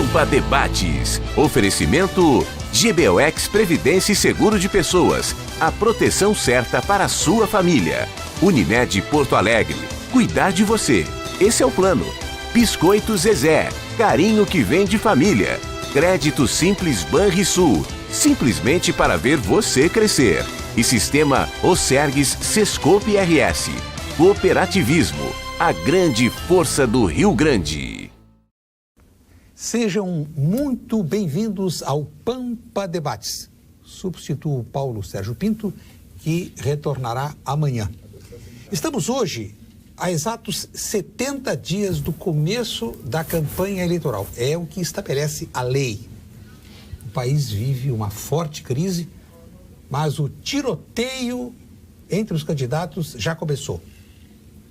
Pampa Debates. Oferecimento GBOX Previdência e Seguro de Pessoas. A proteção certa para a sua família. Unimed Porto Alegre. Cuidar de você. Esse é o plano. Biscoito Zezé. Carinho que vem de família. Crédito Simples Banrisul. Simplesmente para ver você crescer. E Sistema Osergues Sescope RS. Cooperativismo. A grande força do Rio Grande. Sejam muito bem-vindos ao Pampa Debates. Substituo Paulo Sérgio Pinto, que retornará amanhã. Estamos hoje a exatos 70 dias do começo da campanha eleitoral. É o que estabelece a lei. O país vive uma forte crise, mas o tiroteio entre os candidatos já começou.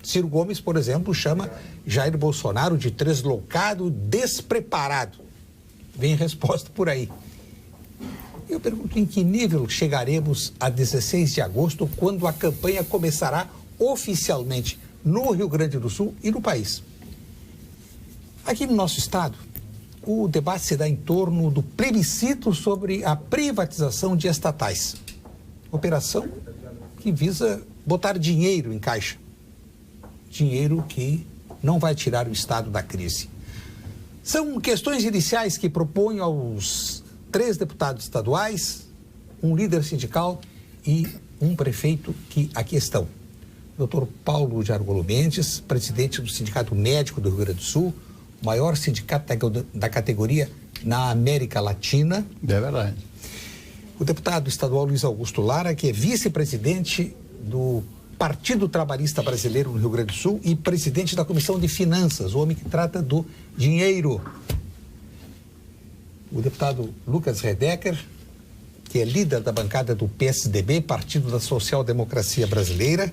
Ciro Gomes, por exemplo, chama Jair Bolsonaro de deslocado, despreparado. Vem resposta por aí. Eu pergunto em que nível chegaremos a 16 de agosto, quando a campanha começará oficialmente no Rio Grande do Sul e no país. Aqui no nosso estado, o debate se dá em torno do plebiscito sobre a privatização de estatais. Operação que visa botar dinheiro em caixa. Dinheiro que não vai tirar o Estado da crise. São questões iniciais que propõem aos 3 deputados estaduais, um líder sindical e um prefeito que aqui estão. Dr. Paulo de Argolo Mendes, presidente do Sindicato Médico do Rio Grande do Sul, o maior sindicato da categoria na América Latina. É verdade. O deputado estadual Luiz Augusto Lara, que é vice-presidente do Partido Trabalhista Brasileiro no Rio Grande do Sul e presidente da Comissão de Finanças, o homem que trata do dinheiro. O deputado Lucas Redecker, que é líder da bancada do PSDB, Partido da Social Democracia Brasileira.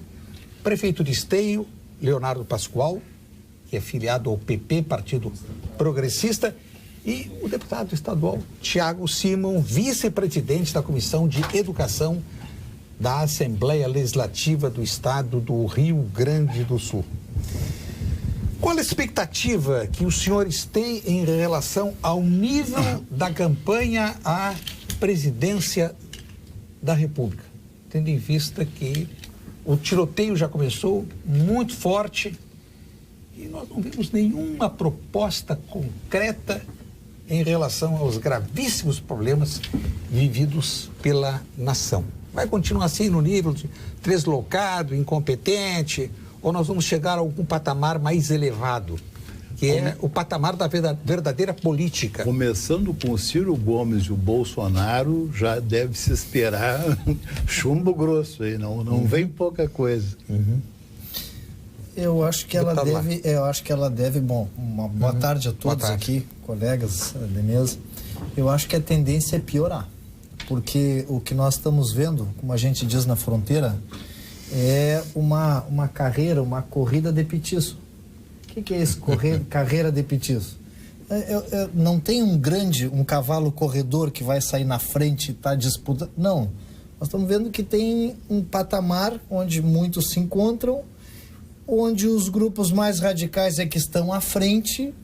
Prefeito de Esteio, Leonardo Pascoal, que é filiado ao PP, Partido Progressista. E o deputado estadual Tiago Simon, vice-presidente da Comissão de Educação da Assembleia Legislativa do Estado do Rio Grande do Sul. Qual a expectativa que os senhores têm em relação ao nível da campanha à presidência da República? Tendo em vista que o tiroteio já começou muito forte e nós não vimos nenhuma proposta concreta em relação aos gravíssimos problemas vividos pela nação. Vai continuar assim no nível de deslocado, incompetente, ou nós vamos chegar a algum patamar mais elevado, que é o patamar da verdadeira política? Começando com o Ciro Gomes e o Bolsonaro, já deve se esperar chumbo grosso aí, não vem pouca coisa. Eu acho que ela deve, bom, uma boa tarde a todos aqui, colegas de mesa. Eu acho que a tendência é piorar. Porque o que nós estamos vendo, como a gente diz na fronteira, é uma carreira, uma corrida de petiço. O que é isso, carreira de petiço? Não tem um cavalo corredor que vai sair na frente e está disputando. Não. Nós estamos vendo que tem um patamar onde muitos se encontram, onde os grupos mais radicais é que estão à frente,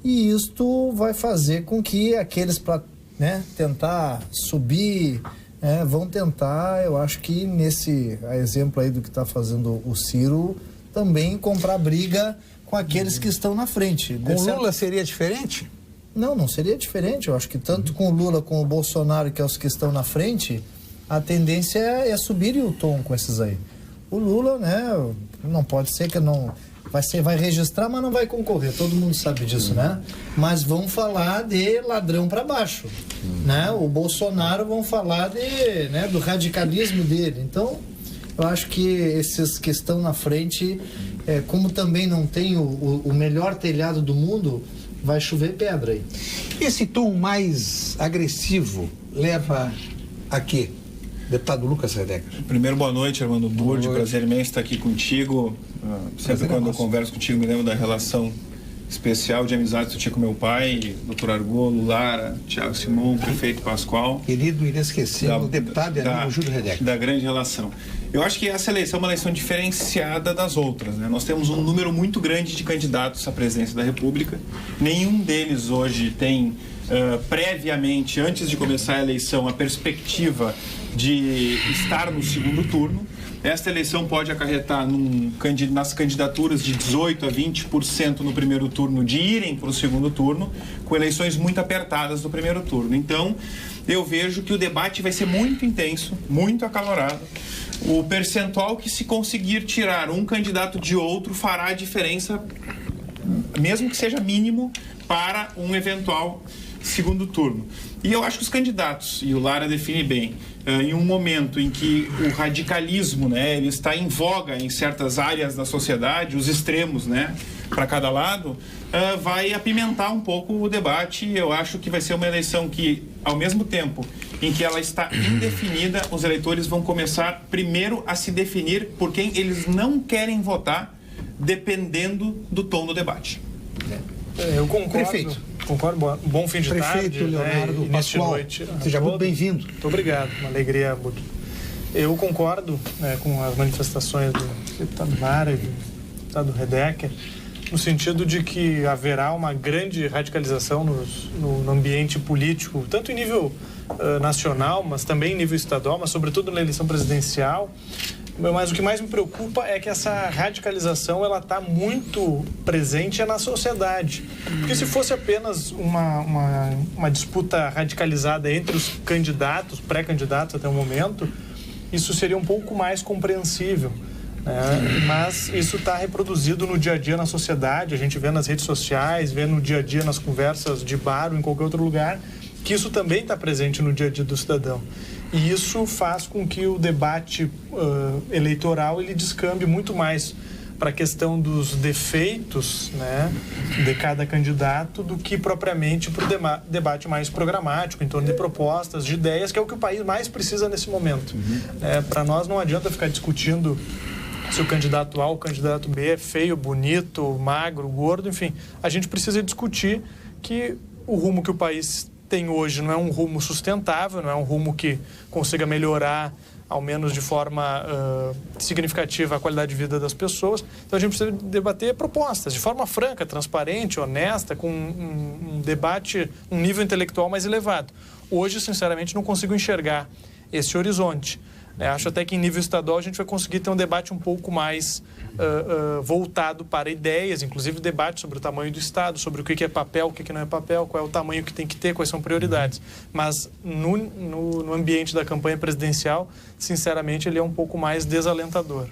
e isto vai fazer com que aqueles tentar subir, vão tentar, eu acho que nesse exemplo aí do que está fazendo o Ciro, também comprar briga com aqueles que estão na frente. Com Lula seria diferente? Não seria diferente. Eu acho que tanto com o Lula como o Bolsonaro, que é os que estão na frente, a tendência é subir o tom com esses aí. O Lula, não pode ser que não... Vai registrar, mas não vai concorrer, todo mundo sabe disso, né? Mas vão falar de ladrão para baixo, né? O Bolsonaro vão falar do radicalismo dele. Então, eu acho que esses que estão na frente, como também não tem o melhor telhado do mundo, vai chover pedra aí. Esse tom mais agressivo leva a quê? Deputado Lucas Redecker. Primeiro, boa noite, Armando Burdi. Prazer imenso estar aqui contigo. Sempre quando eu converso contigo me lembro da relação especial de amizade que eu tinha com meu pai, Dr. Argolo, Lara, Thiago Simão, prefeito Pascoal. Querido inesquecível, deputado e amigo Júlio Redeck. Da grande relação. Eu acho que essa eleição é uma eleição diferenciada das outras, né? Nós temos um número muito grande de candidatos à presidência da República. Nenhum deles hoje tem, previamente, antes de começar a eleição, a perspectiva de estar no segundo turno. Esta eleição pode acarretar nas candidaturas de 18% a 20% no primeiro turno de irem para o segundo turno, com eleições muito apertadas no primeiro turno. Então, eu vejo que o debate vai ser muito intenso, muito acalorado. O percentual que se conseguir tirar um candidato de outro fará a diferença, mesmo que seja mínimo, para um eventual segundo turno. E eu acho que os candidatos, e o Lara define bem, em um momento em que o radicalismo, né, ele está em voga em certas áreas da sociedade, os extremos, né, para cada lado, vai apimentar um pouco o debate. Eu acho que vai ser uma eleição que, ao mesmo tempo em que ela está indefinida, os eleitores vão começar primeiro a se definir por quem eles não querem votar, dependendo do tom do debate. Eu concordo. Prefeito. Concordo, bom fim de tarde. Prefeito Leonardo Pascoal, seja muito bem-vindo. Muito obrigado, uma alegria muito. Eu concordo com as manifestações do deputado Lara e do deputado Redeck, no sentido de que haverá uma grande radicalização no ambiente político, tanto em nível nacional, mas também em nível estadual, mas sobretudo na eleição presidencial. Mas o que mais me preocupa é que essa radicalização ela está muito presente na sociedade. Porque se fosse apenas uma disputa radicalizada entre os candidatos, pré-candidatos até o momento, isso seria um pouco mais compreensível. Mas isso está reproduzido no dia a dia na sociedade, a gente vê nas redes sociais, vê no dia a dia nas conversas de bar ou em qualquer outro lugar, que isso também está presente no dia a dia do cidadão. E isso faz com que o debate eleitoral ele descambe muito mais para a questão dos defeitos, né, de cada candidato do que propriamente para o debate mais programático, em torno de propostas, de ideias, que é o que o país mais precisa nesse momento. Para nós não adianta ficar discutindo se o candidato A ou o candidato B é feio, bonito, magro, gordo, enfim. A gente precisa discutir que o rumo que o país tem hoje não é um rumo sustentável, não é um rumo que consiga melhorar, ao menos de forma significativa, a qualidade de vida das pessoas. Então a gente precisa debater propostas de forma franca, transparente, honesta, com um debate, um nível intelectual mais elevado. Hoje, sinceramente, não consigo enxergar esse horizonte. Acho até que em nível estadual a gente vai conseguir ter um debate um pouco mais voltado para ideias, inclusive debate sobre o tamanho do Estado, sobre o que é papel, o que não é papel, qual é o tamanho que tem que ter, quais são prioridades. Mas no ambiente da campanha presidencial, sinceramente, ele é um pouco mais desalentador.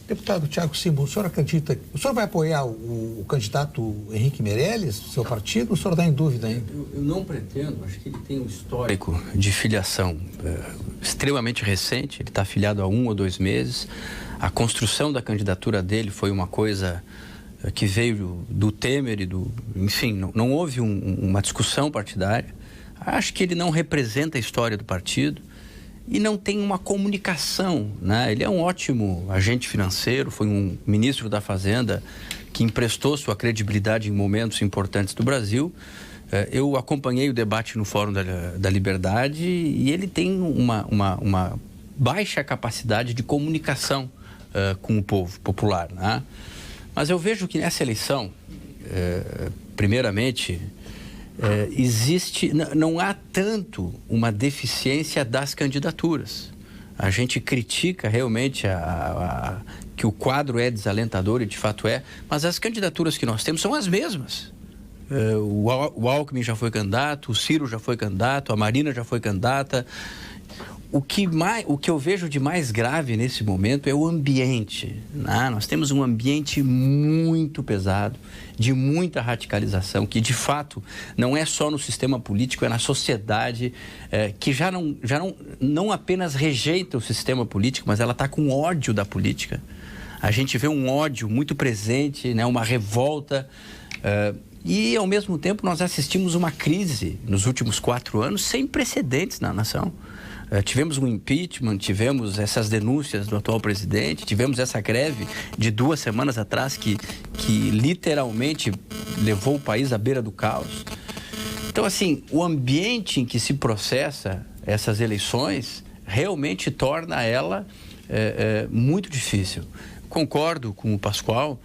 Deputado Thiago Simão, o senhor acredita... O senhor vai apoiar o candidato Henrique Meirelles, do seu partido, ou o senhor está em dúvida ainda? Eu não pretendo, acho que ele tem um histórico de filiação extremamente recente, ele está filiado há 1 ou 2 meses. A construção da candidatura dele foi uma coisa que veio do Temer e enfim, não houve uma discussão partidária. Acho que ele não representa a história do partido. E não tem uma comunicação, né? Ele é um ótimo agente financeiro, foi um ministro da Fazenda que emprestou sua credibilidade em momentos importantes do Brasil. Eu acompanhei o debate no Fórum da Liberdade e ele tem uma baixa capacidade de comunicação com o povo popular, né? Mas eu vejo que nessa eleição, primeiramente... não há tanto uma deficiência das candidaturas. A gente critica realmente que o quadro é desalentador e de fato é, mas as candidaturas que nós temos são as mesmas. O Alckmin já foi candidato, o Ciro já foi candidato, a Marina já foi candidata. O que eu vejo de mais grave nesse momento é o ambiente, né? Nós temos um ambiente muito pesado, de muita radicalização, que de fato não é só no sistema político, é na sociedade, que já não apenas rejeita o sistema político, mas ela está com ódio da política. A gente vê um ódio muito presente, né? Uma revolta, e ao mesmo tempo nós assistimos uma crise nos últimos 4 anos sem precedentes na nação. Tivemos um impeachment, tivemos essas denúncias do atual presidente, tivemos essa greve de 2 semanas atrás que literalmente levou o país à beira do caos. Então, assim, o ambiente em que se processa essas eleições realmente torna ela muito difícil. Concordo com o Pascoal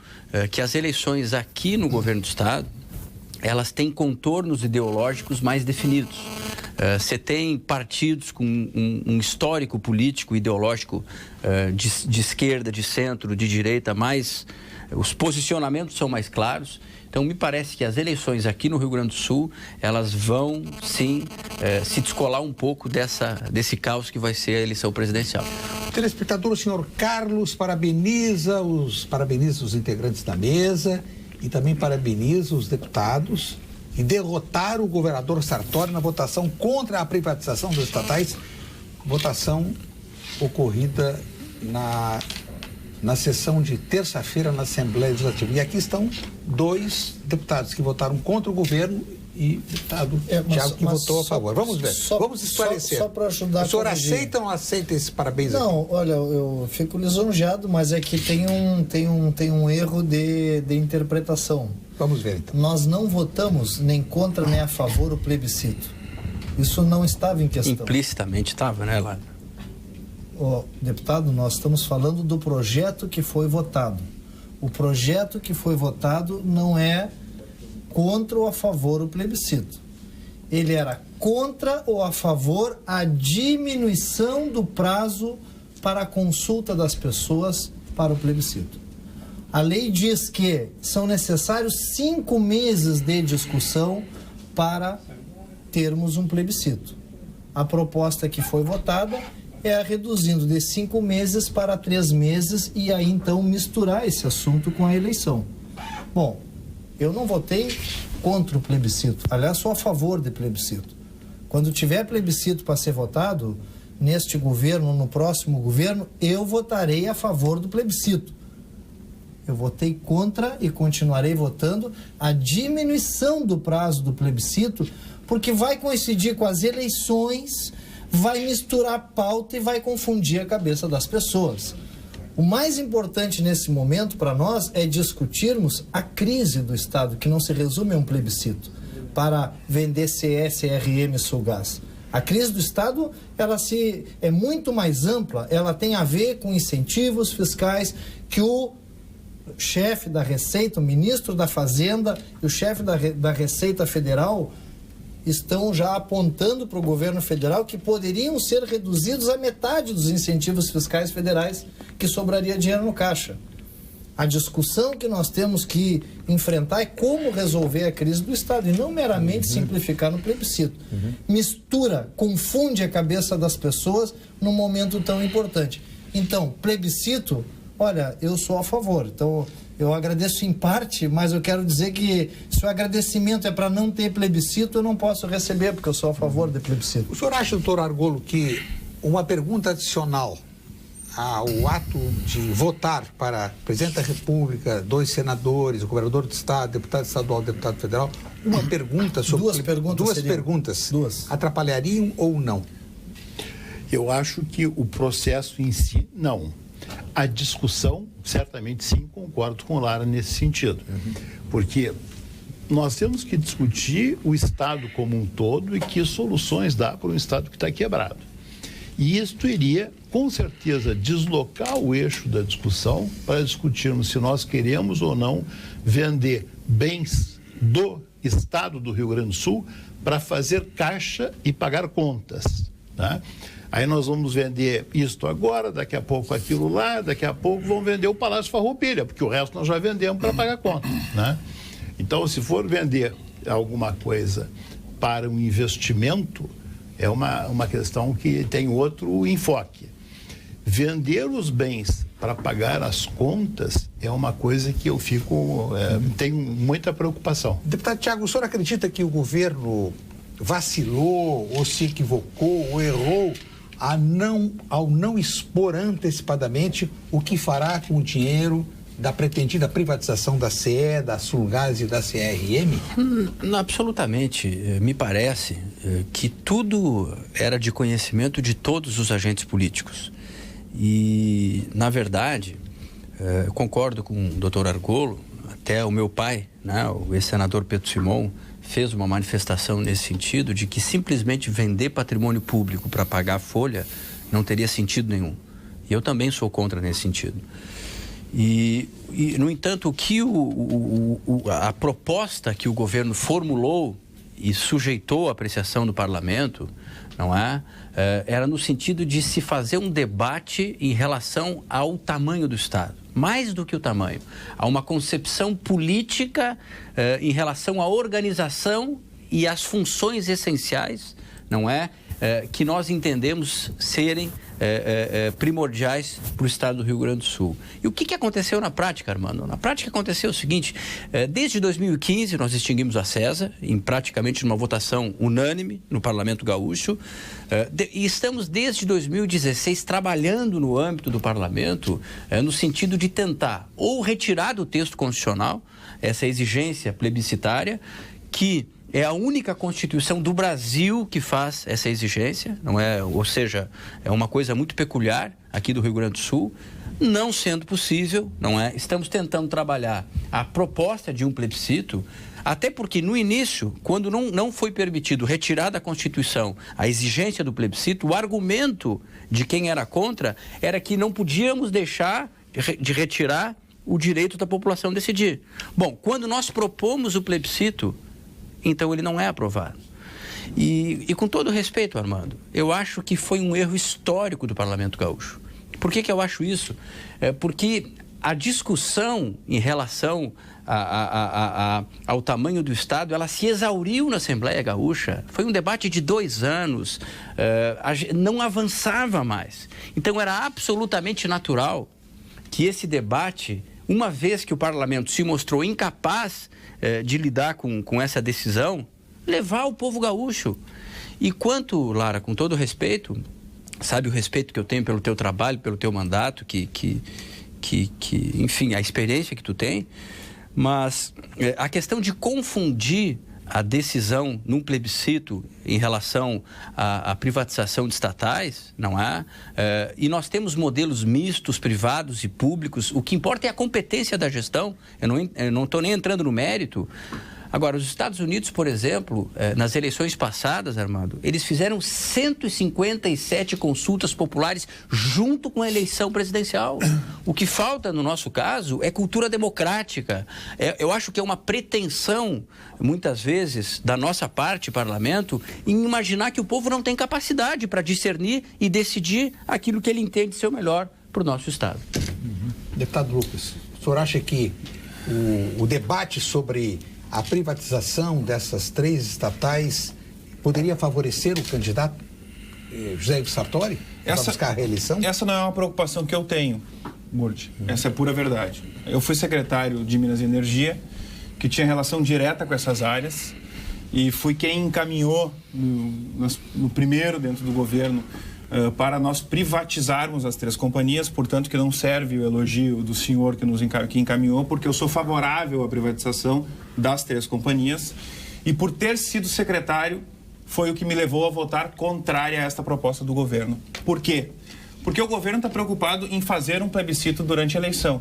que as eleições aqui no governo do Estado, elas têm contornos ideológicos mais definidos. Você tem partidos com um histórico político, ideológico de esquerda, de centro, de direita, os posicionamentos são mais claros. Então, me parece que as eleições aqui no Rio Grande do Sul, elas vão, sim, se descolar um pouco desse caos que vai ser a eleição presidencial. O telespectador, o senhor Carlos, parabeniza os integrantes da mesa e também parabeniza os deputados que derrotaram o governador Sartori na votação contra a privatização dos estatais, votação ocorrida na sessão de terça-feira na Assembleia Legislativa. E aqui estão 2 deputados que votaram contra o governo e o deputado Thiago que votou a favor. Vamos ver, vamos esclarecer. Só para ajudar. O senhor aceita ou não aceita esse parabéns aqui? Não, olha, eu fico lisonjeado, mas é que tem um erro de interpretação. Vamos ver, então. Nós não votamos nem contra nem a favor o plebiscito. Isso não estava em questão. Implicitamente estava, né, Lado? Deputado, nós estamos falando do projeto que foi votado. O projeto que foi votado não é contra ou a favor o plebiscito. Ele era contra ou a favor a diminuição do prazo para a consulta das pessoas para o plebiscito. A lei diz que são necessários 5 meses de discussão para termos um plebiscito. A proposta que foi votada é reduzindo de 5 meses para 3 meses e aí então misturar esse assunto com a eleição. Bom, eu não votei contra o plebiscito, aliás, sou a favor de plebiscito. Quando tiver plebiscito para ser votado, neste governo, no próximo governo, eu votarei a favor do plebiscito. Eu votei contra e continuarei votando a diminuição do prazo do plebiscito, porque vai coincidir com as eleições, vai misturar a pauta e vai confundir a cabeça das pessoas. O mais importante nesse momento para nós é discutirmos a crise do Estado, que não se resume a um plebiscito, para vender CS, CRM e Sulgás. A crise do Estado, é muito mais ampla, ela tem a ver com incentivos fiscais que o chefe da Receita, o ministro da Fazenda e o chefe da Receita Federal estão já apontando para o governo federal que poderiam ser reduzidos a metade dos incentivos fiscais federais, que sobraria dinheiro no caixa. A discussão que nós temos que enfrentar é como resolver a crise do Estado e não meramente simplificar no plebiscito. Mistura, confunde a cabeça das pessoas num momento tão importante. Então, plebiscito, olha, eu sou a favor. Então, eu agradeço em parte, mas eu quero dizer que se o agradecimento é para não ter plebiscito, eu não posso receber, porque eu sou a favor de plebiscito. O senhor acha, doutor Argolo, que uma pergunta adicional ao ato de votar para presidente da República, 2 senadores, o governador do Estado, deputado estadual, deputado federal, uma pergunta sobre... Duas perguntas. Atrapalhariam ou não? Eu acho que o processo em si, não. A discussão, certamente sim, concordo com o Lara nesse sentido. Porque nós temos que discutir o Estado como um todo e que soluções dá para um Estado que está quebrado. E isto iria, com certeza, deslocar o eixo da discussão para discutirmos se nós queremos ou não vender bens do Estado do Rio Grande do Sul para fazer caixa e pagar contas, tá? Aí nós vamos vender isto agora, daqui a pouco aquilo lá, daqui a pouco vão vender o Palácio Farroupilha, porque o resto nós já vendemos para pagar conta, né? Então, se for vender alguma coisa para um investimento, é uma questão que tem outro enfoque. Vender os bens para pagar as contas é uma coisa que eu tenho muita preocupação. Deputado Thiago, o senhor acredita que o governo vacilou, ou se equivocou, ou errou ao não expor antecipadamente o que fará com o dinheiro da pretendida privatização da CE, da Sulgás e da CRM? Absolutamente. Me parece que tudo era de conhecimento de todos os agentes políticos. E, na verdade, concordo com o doutor Argolo, até o meu pai, né, o ex-senador Pedro Simon, fez uma manifestação nesse sentido de que simplesmente vender patrimônio público para pagar a folha não teria sentido nenhum. E eu também sou contra nesse sentido. E no entanto, o que a proposta que o governo formulou e sujeitou à apreciação do parlamento, não é? Era no sentido de se fazer um debate em relação ao tamanho do Estado. Mais do que o tamanho, há uma concepção política em relação à organização e às funções essenciais, não é? Que nós entendemos serem primordiais para o estado do Rio Grande do Sul. E o que aconteceu na prática, Armando? Na prática aconteceu o seguinte: desde 2015 nós extinguimos a CESA, em praticamente uma votação unânime no Parlamento Gaúcho, e estamos desde 2016 trabalhando no âmbito do Parlamento no sentido de tentar ou retirar do texto constitucional essa exigência plebiscitária, que é a única Constituição do Brasil que faz essa exigência, não é? Ou seja, é uma coisa muito peculiar aqui do Rio Grande do Sul. Não sendo possível, não é? Estamos tentando trabalhar a proposta de um plebiscito, até porque no início, quando não foi permitido retirar da Constituição a exigência do plebiscito, o argumento de quem era contra era que não podíamos deixar de retirar o direito da população decidir. Bom, quando nós propomos o plebiscito, então ele não é aprovado. E com todo respeito, Armando, eu acho que foi um erro histórico do Parlamento Gaúcho. Por que eu acho isso? Porque a discussão em relação ao tamanho do Estado, ela se exauriu na Assembleia Gaúcha. Foi um debate de 2 anos, não avançava mais. Então era absolutamente natural que esse debate, uma vez que o parlamento se mostrou incapaz de lidar com essa decisão, levar o povo gaúcho. E quanto, Lara, com todo respeito, sabe o respeito que eu tenho pelo teu trabalho, pelo teu mandato, enfim, a experiência que tu tem, mas a questão de confundir a decisão num plebiscito em relação à privatização de estatais, não é? E nós temos modelos mistos, privados e públicos. O que importa é a competência da gestão. Eu não estou nem entrando no mérito. Agora, os Estados Unidos, por exemplo, nas eleições passadas, Armando, eles fizeram 157 consultas populares junto com a eleição presidencial. O que falta, no nosso caso, é cultura democrática. Eu acho que é uma pretensão, muitas vezes, da nossa parte, parlamento, em imaginar que o povo não tem capacidade para discernir e decidir aquilo que ele entende ser o melhor para o nosso Estado. Deputado Lucas, o senhor acha que o debate sobre a privatização dessas 3 estatais poderia favorecer o candidato José Ivo Sartori para buscar a reeleição? Essa não é uma preocupação que eu tenho, Murti. Essa é pura verdade. Eu fui secretário de Minas e Energia, que tinha relação direta com essas áreas, e fui quem encaminhou no primeiro dentro do governo para nós privatizarmos as 3 companhias, portanto que não serve o elogio do senhor que encaminhou, porque eu sou favorável à privatização das 3 companhias, e por ter sido secretário foi o que me levou a votar contrária a esta proposta do governo. Por quê? Porque o governo está preocupado em fazer um plebiscito durante a eleição,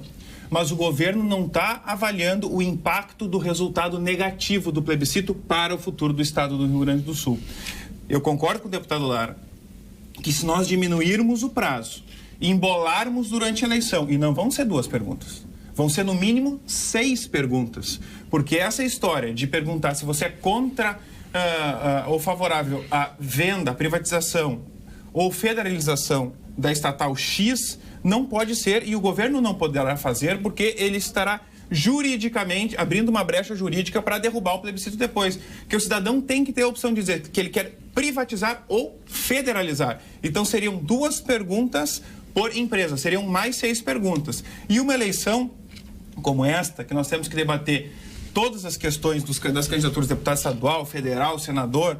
mas o governo não está avaliando o impacto do resultado negativo do plebiscito para o futuro do Estado do Rio Grande do Sul. Eu concordo com o deputado Lara que se nós diminuirmos o prazo e embolarmos durante a eleição, e não vão ser 2 perguntas, vão ser no mínimo 6 perguntas, porque essa história de perguntar se você é contra ou favorável à venda, à privatização ou federalização da estatal X não pode ser, e o governo não poderá fazer, porque ele estará juridicamente abrindo uma brecha jurídica para derrubar o plebiscito depois, que o cidadão tem que ter a opção de dizer que ele quer privatizar ou federalizar. Então seriam 2 perguntas por empresa, seriam mais 6 perguntas. E uma eleição como esta, que nós temos que debater todas as questões das candidaturas de deputado estadual, federal, senador,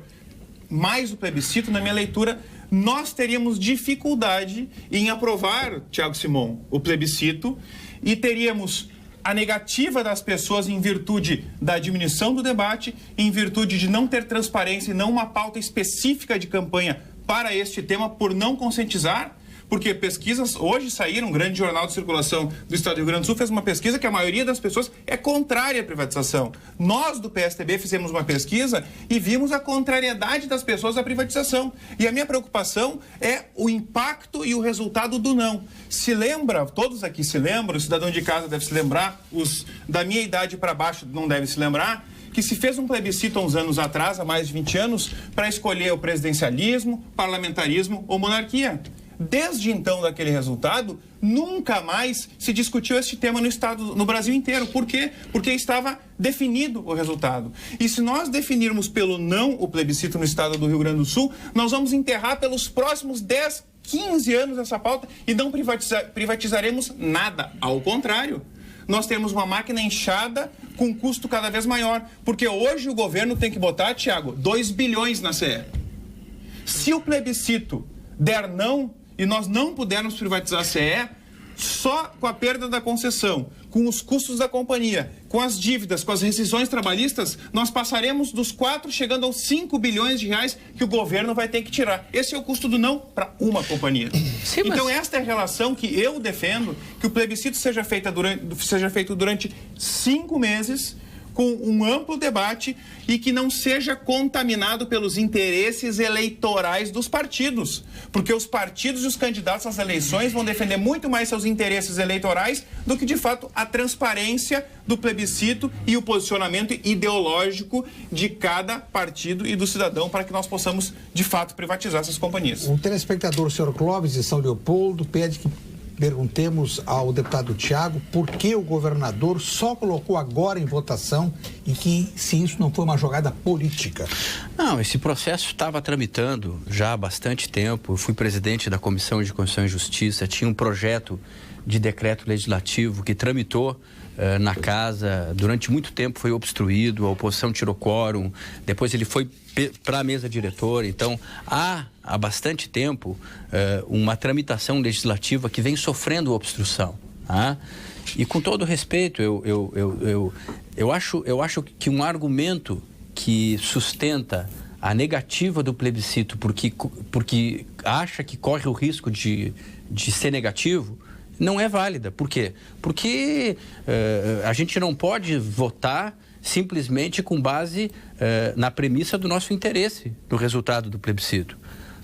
mais o plebiscito, na minha leitura, nós teríamos dificuldade em aprovar, Thiago Simon, o plebiscito, e teríamos a negativa das pessoas em virtude da diminuição do debate, em virtude de não ter transparência e não uma pauta específica de campanha para este tema, por não conscientizar. Porque pesquisas hoje saíram, um grande jornal de circulação do Estado do Rio Grande do Sul fez uma pesquisa que a maioria das pessoas é contrária à privatização. Nós, do PSDB, fizemos uma pesquisa e vimos a contrariedade das pessoas à privatização. E a minha preocupação é o impacto e o resultado do não. Se lembra, todos aqui se lembram, o cidadão de casa deve se lembrar, os da minha idade para baixo não devem se lembrar, que se fez um plebiscito há uns anos atrás, há mais de 20 anos, para escolher o presidencialismo, parlamentarismo ou monarquia. Desde então, daquele resultado, nunca mais se discutiu esse tema no Brasil inteiro. Por quê? Porque estava definido o resultado. E se nós definirmos pelo não o plebiscito no estado do Rio Grande do Sul, nós vamos enterrar pelos próximos 10, 15 anos essa pauta e não privatizaremos nada. Ao contrário, nós temos uma máquina inchada com custo cada vez maior. Porque hoje o governo tem que botar, Tiago, 2 bilhões na CE. Se o plebiscito der não e nós não pudermos privatizar a CE, só com a perda da concessão, com os custos da companhia, com as dívidas, com as rescisões trabalhistas, nós passaremos dos 4 chegando aos 5 bilhões de reais que o governo vai ter que tirar. Esse é o custo do não para uma companhia. Sim, então esta é a relação que eu defendo, que o plebiscito seja feito durante 5 meses, com um amplo debate e que não seja contaminado pelos interesses eleitorais dos partidos. Porque os partidos e os candidatos às eleições vão defender muito mais seus interesses eleitorais do que, de fato, a transparência do plebiscito e o posicionamento ideológico de cada partido e do cidadão para que nós possamos, de fato, privatizar essas companhias. O telespectador, o senhor Clóvis de São Leopoldo, pede que perguntemos ao deputado Tiago por que o governador só colocou agora em votação e que se isso não foi uma jogada política. Não, esse processo estava tramitando já há bastante tempo. Eu fui presidente da Comissão de Constituição e Justiça, tinha um projeto de decreto legislativo que tramitou na casa, durante muito tempo foi obstruído, a oposição tirou quórum, depois ele foi para a mesa diretora. Então, há bastante tempo uma tramitação legislativa que vem sofrendo obstrução. Tá? E com todo respeito, eu acho que um argumento que sustenta a negativa do plebiscito porque acha que corre o risco de ser negativo, não é válida. Por quê? Porque a gente não pode votar simplesmente com base na premissa do nosso interesse no resultado do plebiscito.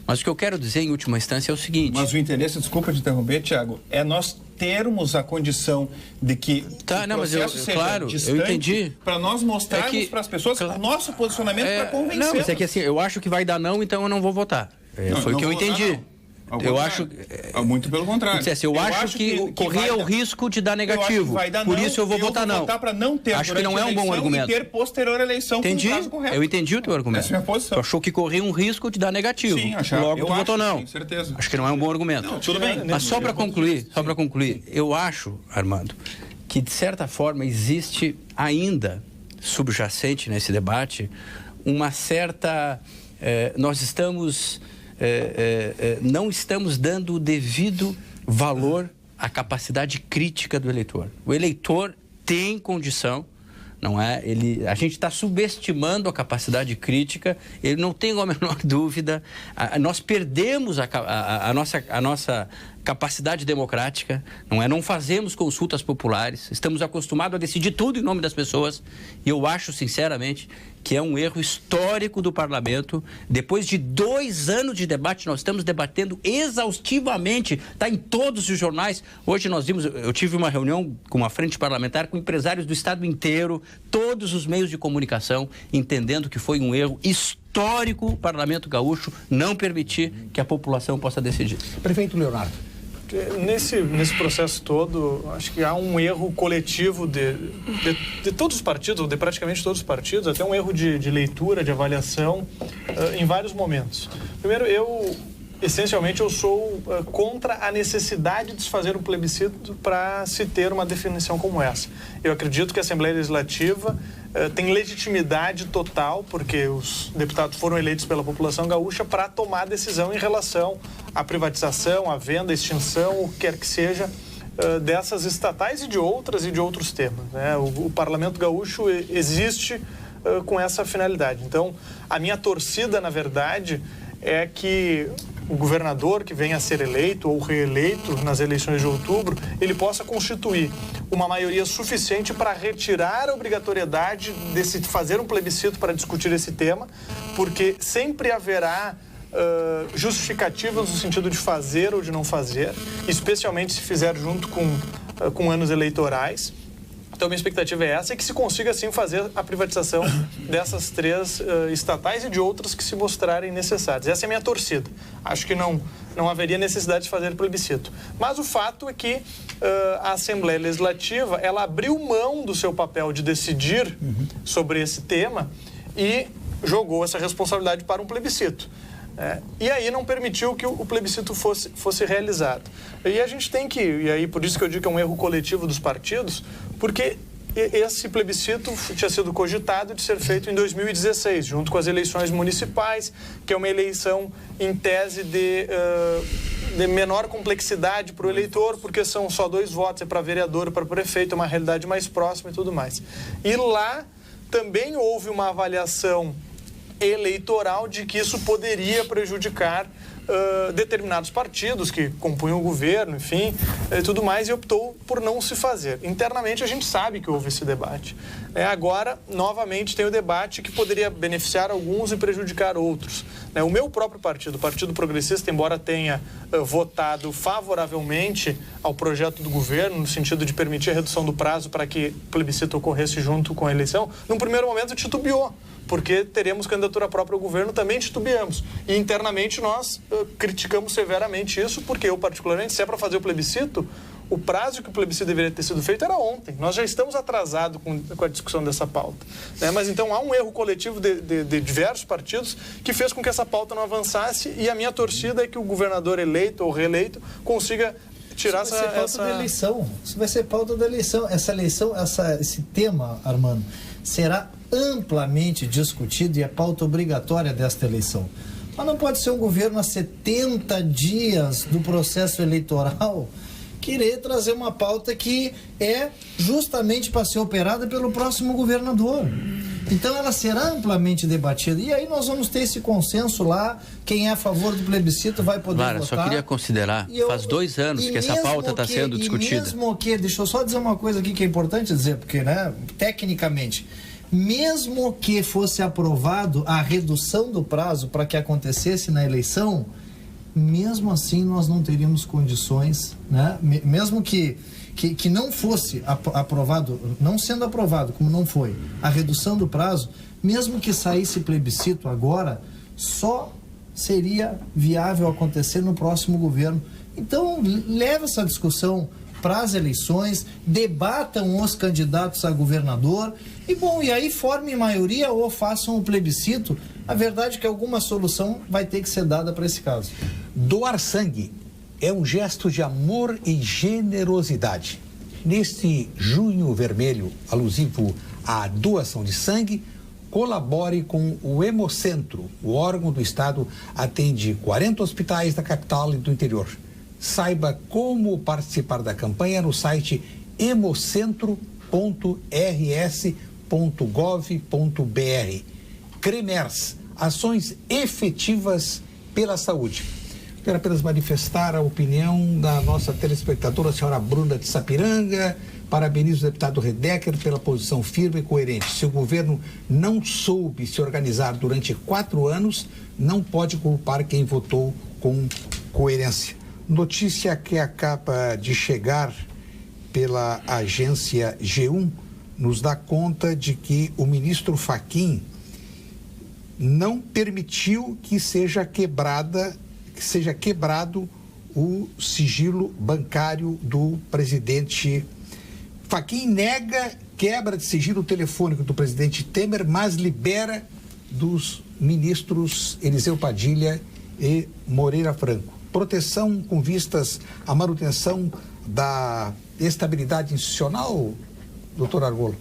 Mas o que eu quero dizer, em última instância, é o seguinte... Mas o interesse, desculpa te interromper, Tiago, é nós termos a condição de que o processo seja distante, eu entendi. Para nós mostrarmos para as pessoas o nosso posicionamento para convencer. Não, mas é que assim, eu acho que vai dar não, então eu não vou votar. Foi o que eu entendi. Eu acho... Muito pelo contrário. Eu acho que corria o risco de dar negativo. Por isso eu vou votar não. Acho que não é um bom argumento. E ter posterior eleição entendi. Com o caso correto. Eu entendi o teu argumento. Essa é a minha posição. Tu achou que corria um risco de dar negativo. Sim, logo tu votou não. Sim, certeza. Acho que não é um bom argumento. Não, tudo bem. Mas só para concluir, eu acho, Armando, que de certa forma existe ainda subjacente nesse debate uma certa... nós estamos... não estamos dando o devido valor à capacidade crítica do eleitor. O eleitor tem condição, não é? A gente está subestimando a capacidade crítica, ele não tem a menor dúvida. Nós perdemos a nossa capacidade democrática, não é? Não fazemos consultas populares, estamos acostumados a decidir tudo em nome das pessoas, e eu acho, sinceramente, que é um erro histórico do parlamento. Depois de 2 anos de debate, nós estamos debatendo exaustivamente, está em todos os jornais. Hoje eu tive uma reunião com uma frente parlamentar com empresários do estado inteiro, todos os meios de comunicação, entendendo que foi um erro histórico o Parlamento Gaúcho não permitir que a população possa decidir. Prefeito Leonardo. Nesse processo todo, acho que há um erro coletivo de todos os partidos, ou de praticamente todos os partidos, até um erro de leitura, de avaliação, em vários momentos. Primeiro, essencialmente, eu sou contra a necessidade de se fazer um plebiscito para se ter uma definição como essa. Eu acredito que a Assembleia Legislativa tem legitimidade total, porque os deputados foram eleitos pela população gaúcha para tomar decisão em relação à privatização, à venda, à extinção, o que quer que seja, dessas estatais e de outros temas, né? O Parlamento Gaúcho existe com essa finalidade. Então, a minha torcida, na verdade, é que o governador que venha a ser eleito ou reeleito nas eleições de outubro, ele possa constituir uma maioria suficiente para retirar a obrigatoriedade de se fazer um plebiscito para discutir esse tema, porque sempre haverá justificativas no sentido de fazer ou de não fazer, especialmente se fizer junto com anos eleitorais. Então, minha expectativa é essa, e que se consiga, assim, fazer a privatização dessas 3 estatais e de outras que se mostrarem necessárias. Essa é a minha torcida. Acho que não haveria necessidade de fazer plebiscito. Mas o fato é que a Assembleia Legislativa, ela abriu mão do seu papel de decidir sobre esse tema e jogou essa responsabilidade para um plebiscito. E aí não permitiu que o plebiscito fosse realizado. E a gente tem que, e aí por isso que eu digo que é um erro coletivo dos partidos, porque esse plebiscito tinha sido cogitado de ser feito em 2016, junto com as eleições municipais, que é uma eleição em tese de menor complexidade para o eleitor, porque são só 2 votos, é para vereador, para prefeito, é uma realidade mais próxima e tudo mais. E lá também houve uma avaliação eleitoral de que isso poderia prejudicar determinados partidos que compunham o governo, enfim, tudo mais, e optou por não se fazer. Internamente a gente sabe que houve esse debate. Agora, novamente, tem o debate que poderia beneficiar alguns e prejudicar outros. O meu próprio partido, o Partido Progressista, embora tenha votado favoravelmente ao projeto do governo, no sentido de permitir a redução do prazo para que o plebiscito ocorresse junto com a eleição, num primeiro momento titubeou, porque teremos candidatura própria ao governo, também titubeamos. E internamente nós criticamos severamente isso, porque eu, particularmente, se é para fazer o plebiscito, o prazo que o plebiscito deveria ter sido feito era ontem. Nós já estamos atrasados com a discussão dessa pauta. Mas então há um erro coletivo de diversos partidos que fez com que essa pauta não avançasse, e a minha torcida é que o governador eleito ou reeleito consiga tirar Isso vai ser pauta da eleição. Isso vai ser pauta da eleição. Esse tema, Armando, será amplamente discutido e é pauta obrigatória desta eleição. Mas não pode ser um governo a 70 dias do processo eleitoral querer trazer uma pauta que é justamente para ser operada pelo próximo governador. Então ela será amplamente debatida. E aí nós vamos ter esse consenso lá. Quem é a favor do plebiscito vai poder votar. Só queria considerar, faz 2 anos que essa pauta está sendo discutida. Mesmo que, deixa eu só dizer uma coisa aqui que é importante dizer, porque, tecnicamente, mesmo que fosse aprovado a redução do prazo para que acontecesse na eleição, mesmo assim nós não teríamos condições, mesmo que não fosse aprovado, não sendo aprovado, como não foi, a redução do prazo, mesmo que saísse plebiscito agora, só seria viável acontecer no próximo governo. Então, leve essa discussão para as eleições, debatam os candidatos a governador e aí formem maioria ou façam um plebiscito. A verdade é que alguma solução vai ter que ser dada para esse caso. Doar sangue é um gesto de amor e generosidade. Neste Junho Vermelho, alusivo à doação de sangue, colabore com o Hemocentro. O órgão do Estado atende 40 hospitais da capital e do interior. Saiba como participar da campanha no site hemocentro.rs.gov.br. CREMERS, ações efetivas pela saúde. Quero apenas manifestar a opinião da nossa telespectadora, a senhora Bruna de Sapiranga. Parabenizo o deputado Redecker pela posição firme e coerente. Se o governo não soube se organizar durante 4 anos, não pode culpar quem votou com coerência. Notícia que acaba de chegar pela agência G1 nos dá conta de que o ministro Fachin não permitiu que seja quebrado o sigilo bancário do presidente. Fachin nega quebra de sigilo telefônico do presidente Temer, mas libera dos ministros Eliseu Padilha e Moreira Franco. Proteção com vistas à manutenção da estabilidade institucional, doutor Argolo?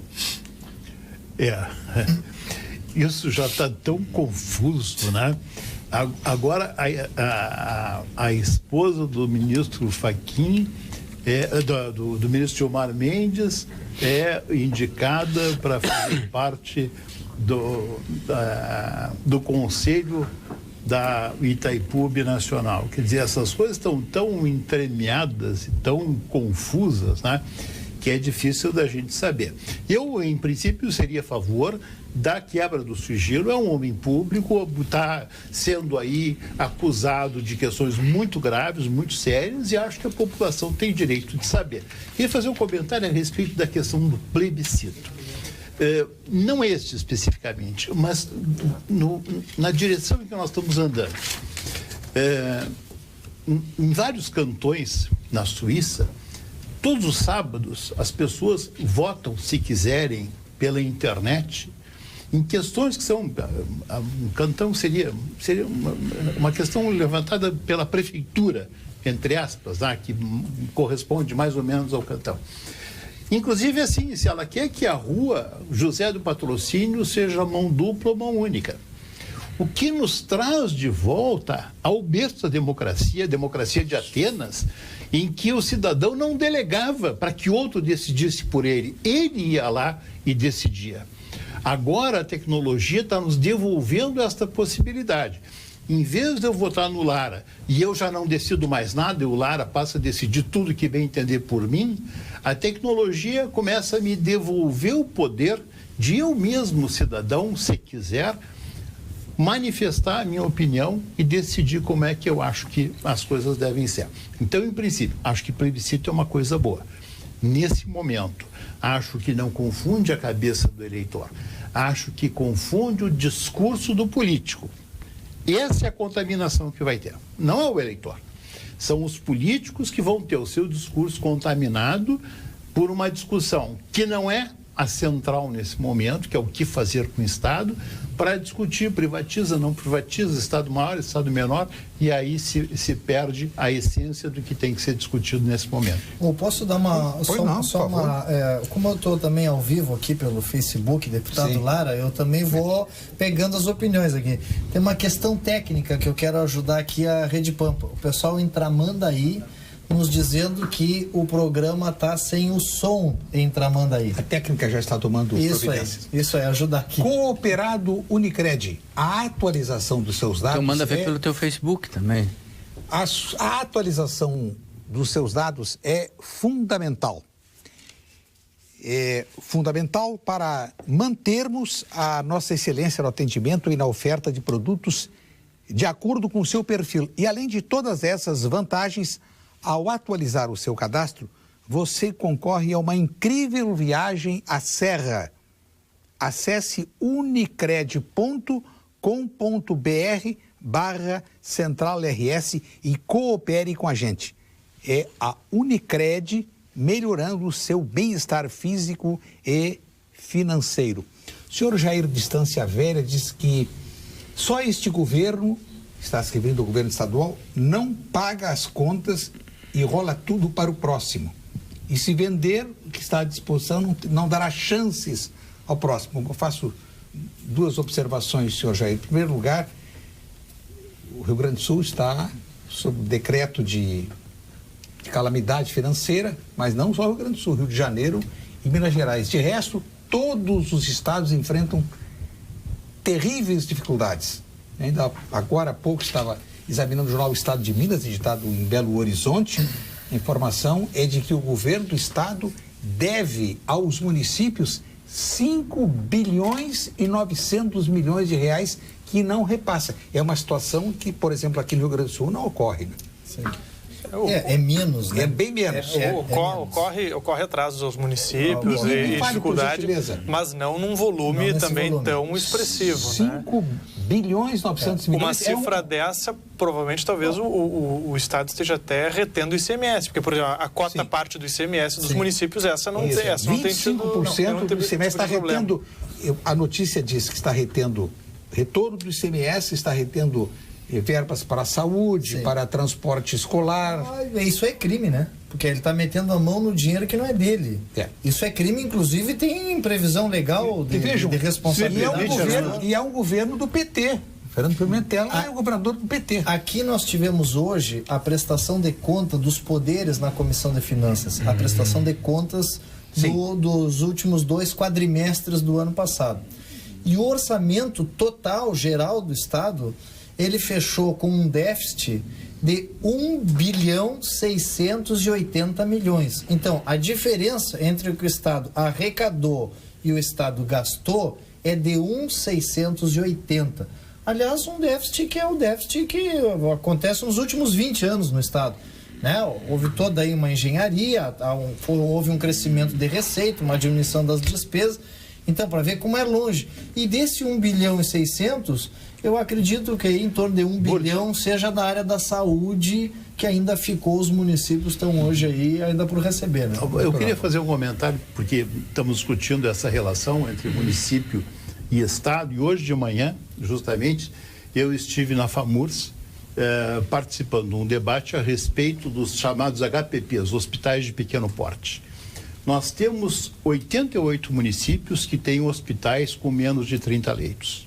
Isso já está tão confuso, Agora, a esposa do ministro Fachin do ministro Gilmar Mendes, é indicada para fazer parte do Conselho da Itaipu Binacional. Quer dizer, essas coisas estão tão entremeadas e tão confusas, né, que é difícil da gente saber. Eu, em princípio, seria a favor da quebra do sigilo. É um homem público, está sendo aí acusado de questões muito graves, muito sérias, e acho que a população tem direito de saber. Queria fazer um comentário a respeito da questão do plebiscito. Não este especificamente, mas na direção em que nós estamos andando. Em vários cantões na Suíça, todos os sábados as pessoas votam, se quiserem, pela internet, em questões que são... Um cantão seria uma questão levantada pela prefeitura, entre aspas, né, que corresponde mais ou menos ao cantão. Inclusive, assim, se ela quer que a rua José do Patrocínio seja mão dupla ou mão única. O que nos traz de volta ao berço da democracia, a democracia de Atenas, em que o cidadão não delegava para que outro decidisse por ele. Ele ia lá e decidia. Agora a tecnologia está nos devolvendo esta possibilidade. Em vez de eu votar no Lara e eu já não decido mais nada, e o Lara passa a decidir tudo que bem entender por mim, a tecnologia começa a me devolver o poder de eu mesmo, cidadão, se quiser, manifestar a minha opinião e decidir como é que eu acho que as coisas devem ser. Então, em princípio, acho que plebiscito é uma coisa boa. Nesse momento, acho que não confunde a cabeça do eleitor. Acho que confunde o discurso do político. Essa é a contaminação que vai ter. Não é o eleitor. São os políticos que vão ter o seu discurso contaminado por uma discussão que não é a central nesse momento, que é o que fazer com o Estado, para discutir privatiza, não privatiza, Estado maior, Estado menor, e aí se perde a essência do que tem que ser discutido nesse momento. Eu posso dar como eu estou também ao vivo aqui pelo Facebook, deputado Sim. Lara, eu também vou pegando as opiniões aqui. Tem uma questão técnica que eu quero ajudar aqui a Rede Pampa. O pessoal em Tramandaí nos dizendo que o programa está sem o som em Tramandaí. A técnica já está tomando providências. Isso é, ajudar aqui. Cooperado Unicred, a atualização dos seus dados... Então manda ver pelo teu Facebook também. A atualização dos seus dados é fundamental. É fundamental para mantermos a nossa excelência no atendimento e na oferta de produtos de acordo com o seu perfil. E além de todas essas vantagens, ao atualizar o seu cadastro, você concorre a uma incrível viagem à Serra. Acesse unicred.com.br/CentralRS e coopere com a gente. É a Unicred melhorando o seu bem-estar físico e financeiro. O senhor Jair Distância Velha diz que só este governo, está escrevendo o governo estadual, não paga as contas e rola tudo para o próximo. E se vender o que está à disposição, não dará chances ao próximo. Eu faço duas observações, senhor Jair. Em primeiro lugar, o Rio Grande do Sul está sob decreto de calamidade financeira, mas não só o Rio Grande do Sul, Rio de Janeiro e Minas Gerais. De resto, todos os estados enfrentam terríveis dificuldades. Ainda agora há pouco estava examinando o jornal Estado de Minas, editado em Belo Horizonte. A informação é de que o governo do estado deve aos municípios 5 bilhões e 900 milhões de reais que não repassa. É uma situação que, por exemplo, aqui no Rio Grande do Sul não ocorre. Né? Sim. É menos, né? É bem menos. Ocorre atrasos aos municípios e dificuldade, mas não num volume tão expressivo. 5 bilhões e 900 milhões. Uma cifra dessa, provavelmente, talvez o Estado esteja até retendo o ICMS, porque, por exemplo, a cota parte do ICMS dos municípios, essa não tem tido... 25% do ICMS está retendo... A notícia diz que está retendo retorno do ICMS, está retendo verbas para a saúde, para transporte escolar. Isso é crime, né? Porque ele está metendo a mão no dinheiro que não é dele. Isso é crime, inclusive tem previsão legal de responsabilidade. E é um governo do PT. Fernando Pimentel é o governador do PT. Aqui nós tivemos hoje a prestação de conta dos poderes na Comissão de Finanças, a prestação de contas dos últimos 2 quadrimestres do ano passado. E o orçamento total geral do Estado, ele fechou com um déficit de 1.680 bilhões. Então, a diferença entre o que o Estado arrecadou e o Estado gastou é de 1.680. Aliás, um déficit que é o déficit que acontece nos últimos 20 anos no Estado. Né? Houve toda aí uma engenharia, houve um crescimento de receita, uma diminuição das despesas. Então, para ver como é longe. E desse 1 bilhão e 600, eu acredito que em torno de 1 bilhão seja da área da saúde, que ainda ficou, os municípios estão hoje aí ainda por receber. Né? Eu queria fazer um comentário, porque estamos discutindo essa relação entre município e Estado, e hoje de manhã, justamente, eu estive na FAMURS, participando de um debate a respeito dos chamados HPPs, Hospitais de Pequeno Porte. Nós temos 88 municípios que têm hospitais com menos de 30 leitos.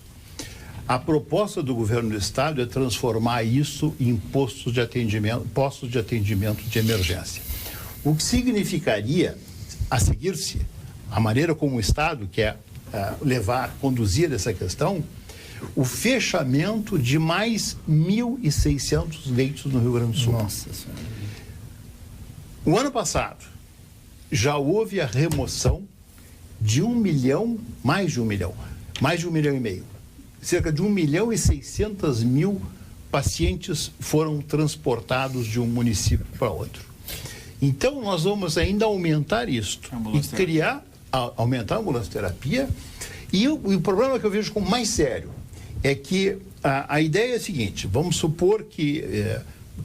A proposta do governo do Estado é transformar isso em postos de atendimento de emergência. O que significaria, a seguir-se, a maneira como o Estado quer conduzir essa questão, o fechamento de mais 1.600 leitos no Rio Grande do Sul. Nossa Senhora. O ano passado, já houve a remoção de 1 milhão, mais de 1 milhão e meio. Cerca de 1.600.000 pacientes foram transportados de um município para outro. Então, nós vamos ainda aumentar isto e aumentar a ambulância-terapia. E o problema que eu vejo como mais sério é que a ideia é a seguinte: vamos supor que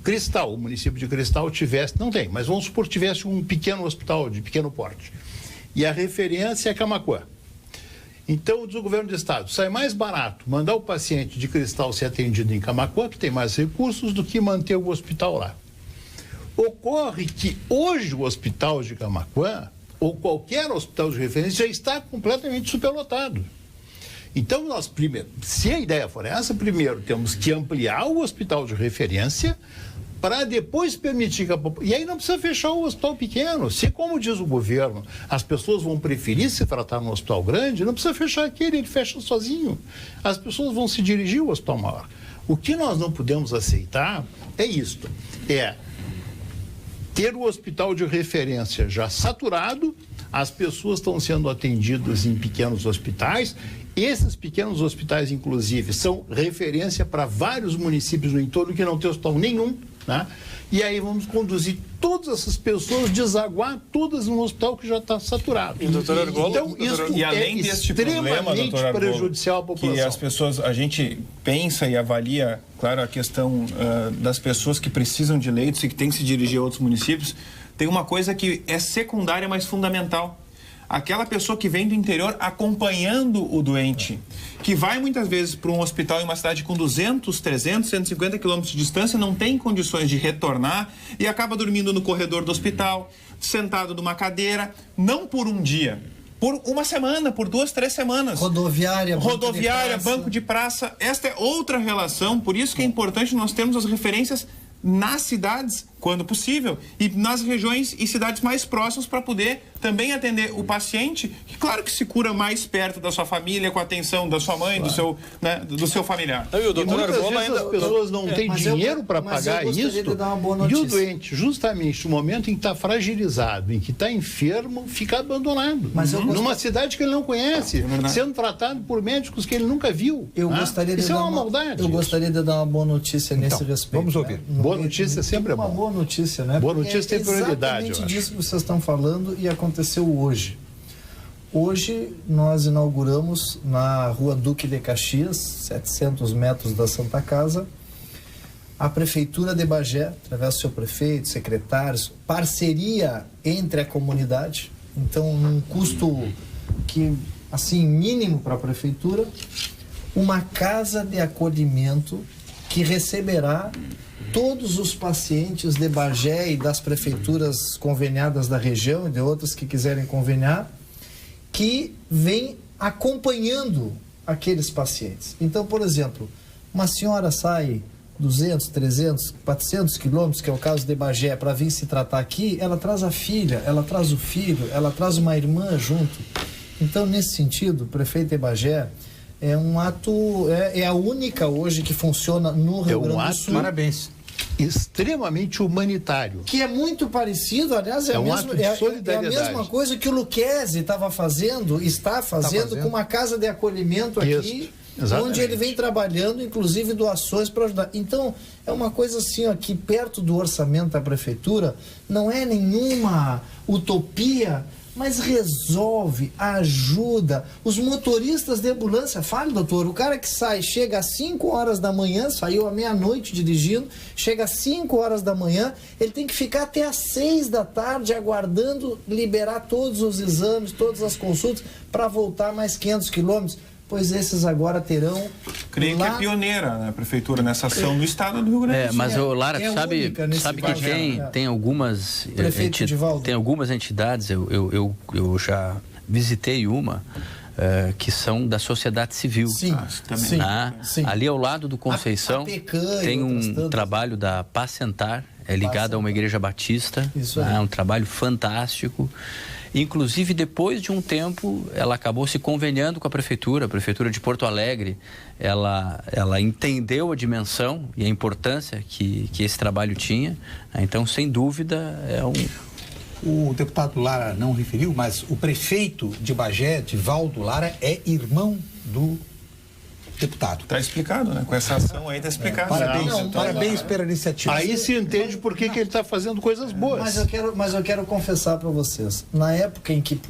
Cristal, o município de Cristal tivesse, não tem, mas vamos supor que tivesse um pequeno hospital de pequeno porte. E a referência é Camaquã. Então, diz o governo do Estado, sai mais barato mandar o paciente de Cristal ser atendido em Camaquã, que tem mais recursos, do que manter o hospital lá. Ocorre que hoje o hospital de Camaquã, ou qualquer hospital de referência, já está completamente superlotado. Então, nós primeiro, se a ideia for essa, primeiro temos que ampliar o hospital de referência para depois permitir que a população... E aí não precisa fechar o hospital pequeno. Se, como diz o governo, as pessoas vão preferir se tratar no hospital grande, não precisa fechar aquele, ele fecha sozinho. As pessoas vão se dirigir ao hospital maior. O que nós não podemos aceitar é isto, ter o hospital de referência já saturado, as pessoas estão sendo atendidas em pequenos hospitais. Esses pequenos hospitais, inclusive, são referência para vários municípios no entorno que não tem hospital nenhum, né? E aí vamos conduzir todas essas pessoas, desaguar todas num hospital que já está saturado. E, doutor Argolo, então, isso e além deste problema, doutor Argolo, prejudicial à população. Que as pessoas, a gente pensa e avalia, claro, a questão das pessoas que precisam de leitos e que têm que se dirigir a outros municípios, tem uma coisa que é secundária, mas fundamental. Aquela pessoa que vem do interior acompanhando o doente, que vai muitas vezes para um hospital em uma cidade com 200, 300, 150 quilômetros de distância, não tem condições de retornar e acaba dormindo no corredor do hospital, sentado numa cadeira, não por um dia, por uma semana, por 2, 3 semanas. Rodoviária, banco de praça. Esta é outra relação, por isso que é importante nós termos as referências nas cidades, quando possível, e nas regiões e cidades mais próximas para poder também atender o paciente, que claro que se cura mais perto da sua família, com a atenção da sua mãe, claro, do seu familiar. E muitas vezes as pessoas não têm dinheiro para pagar isso, e o doente, justamente no momento em que está fragilizado, em que está enfermo, fica abandonado. Numa cidade que ele não conhece, sendo tratado por médicos que ele nunca viu. Isso é uma maldade. Eu gostaria de dar uma boa notícia nesse respeito. Vamos ouvir. Boa notícia sempre é bom. Uma boa notícia, né? Boa notícia tem prioridade. É exatamente disso que vocês estão falando e aconteceu hoje. Hoje nós inauguramos na Rua Duque de Caxias, 700 metros da Santa Casa, a Prefeitura de Bagé, através do seu prefeito, secretários, parceria entre a comunidade, então num custo que, assim, mínimo para a Prefeitura, uma casa de acolhimento que receberá todos os pacientes de Bagé e das prefeituras conveniadas da região e de outras que quiserem conveniar, que vem acompanhando aqueles pacientes. Então, por exemplo, Uma senhora sai 200, 300, 400 quilômetros, que é o caso de Bagé, para vir se tratar aqui, ela traz a filha, ela traz o filho, ela traz uma irmã junto. Então, nesse sentido, o prefeito de Bagé é um ato, é a única hoje que funciona no Rio Grande do Sul. Parabéns. Extremamente humanitário. Que é muito parecido, aliás, é a mesma coisa que o Lucchesi está fazendo com uma casa de acolhimento aqui, onde ele vem trabalhando, inclusive doações para ajudar. Então, é uma coisa assim, ó, que perto do orçamento da prefeitura, não é nenhuma utopia, mas resolve, ajuda. Os motoristas de ambulância, fale, doutor, o cara que chega às 5 horas da manhã, saiu à meia-noite dirigindo, chega às 5 horas da manhã, ele tem que ficar até às 6 da tarde aguardando liberar todos os exames, todas as consultas, para voltar mais 500 quilômetros. Pois esses agora terão... Creio que é pioneira, né, a prefeitura nessa ação no estado do Rio Grande do Sul. Mas, Lara, sabe que tem algumas... tem algumas entidades, eu já visitei uma, que são da sociedade civil. Sim, sim. Ali ao lado do Conceição tem um trabalho da Pacentar, ligado a uma igreja batista. Isso aí. Um trabalho fantástico. Inclusive, depois de um tempo, ela acabou se conveniando com a prefeitura de Porto Alegre. Ela entendeu a dimensão e a importância que esse trabalho tinha. Então, sem dúvida, é um... O deputado Lara não referiu, mas o prefeito de Bagé, Divaldo Lara, é irmão do deputado. Está explicado, né? Com essa ação aí está explicado. Parabéns pela iniciativa. Aí se entende por que ele está fazendo coisas boas. Mas eu quero confessar para vocês, na época em que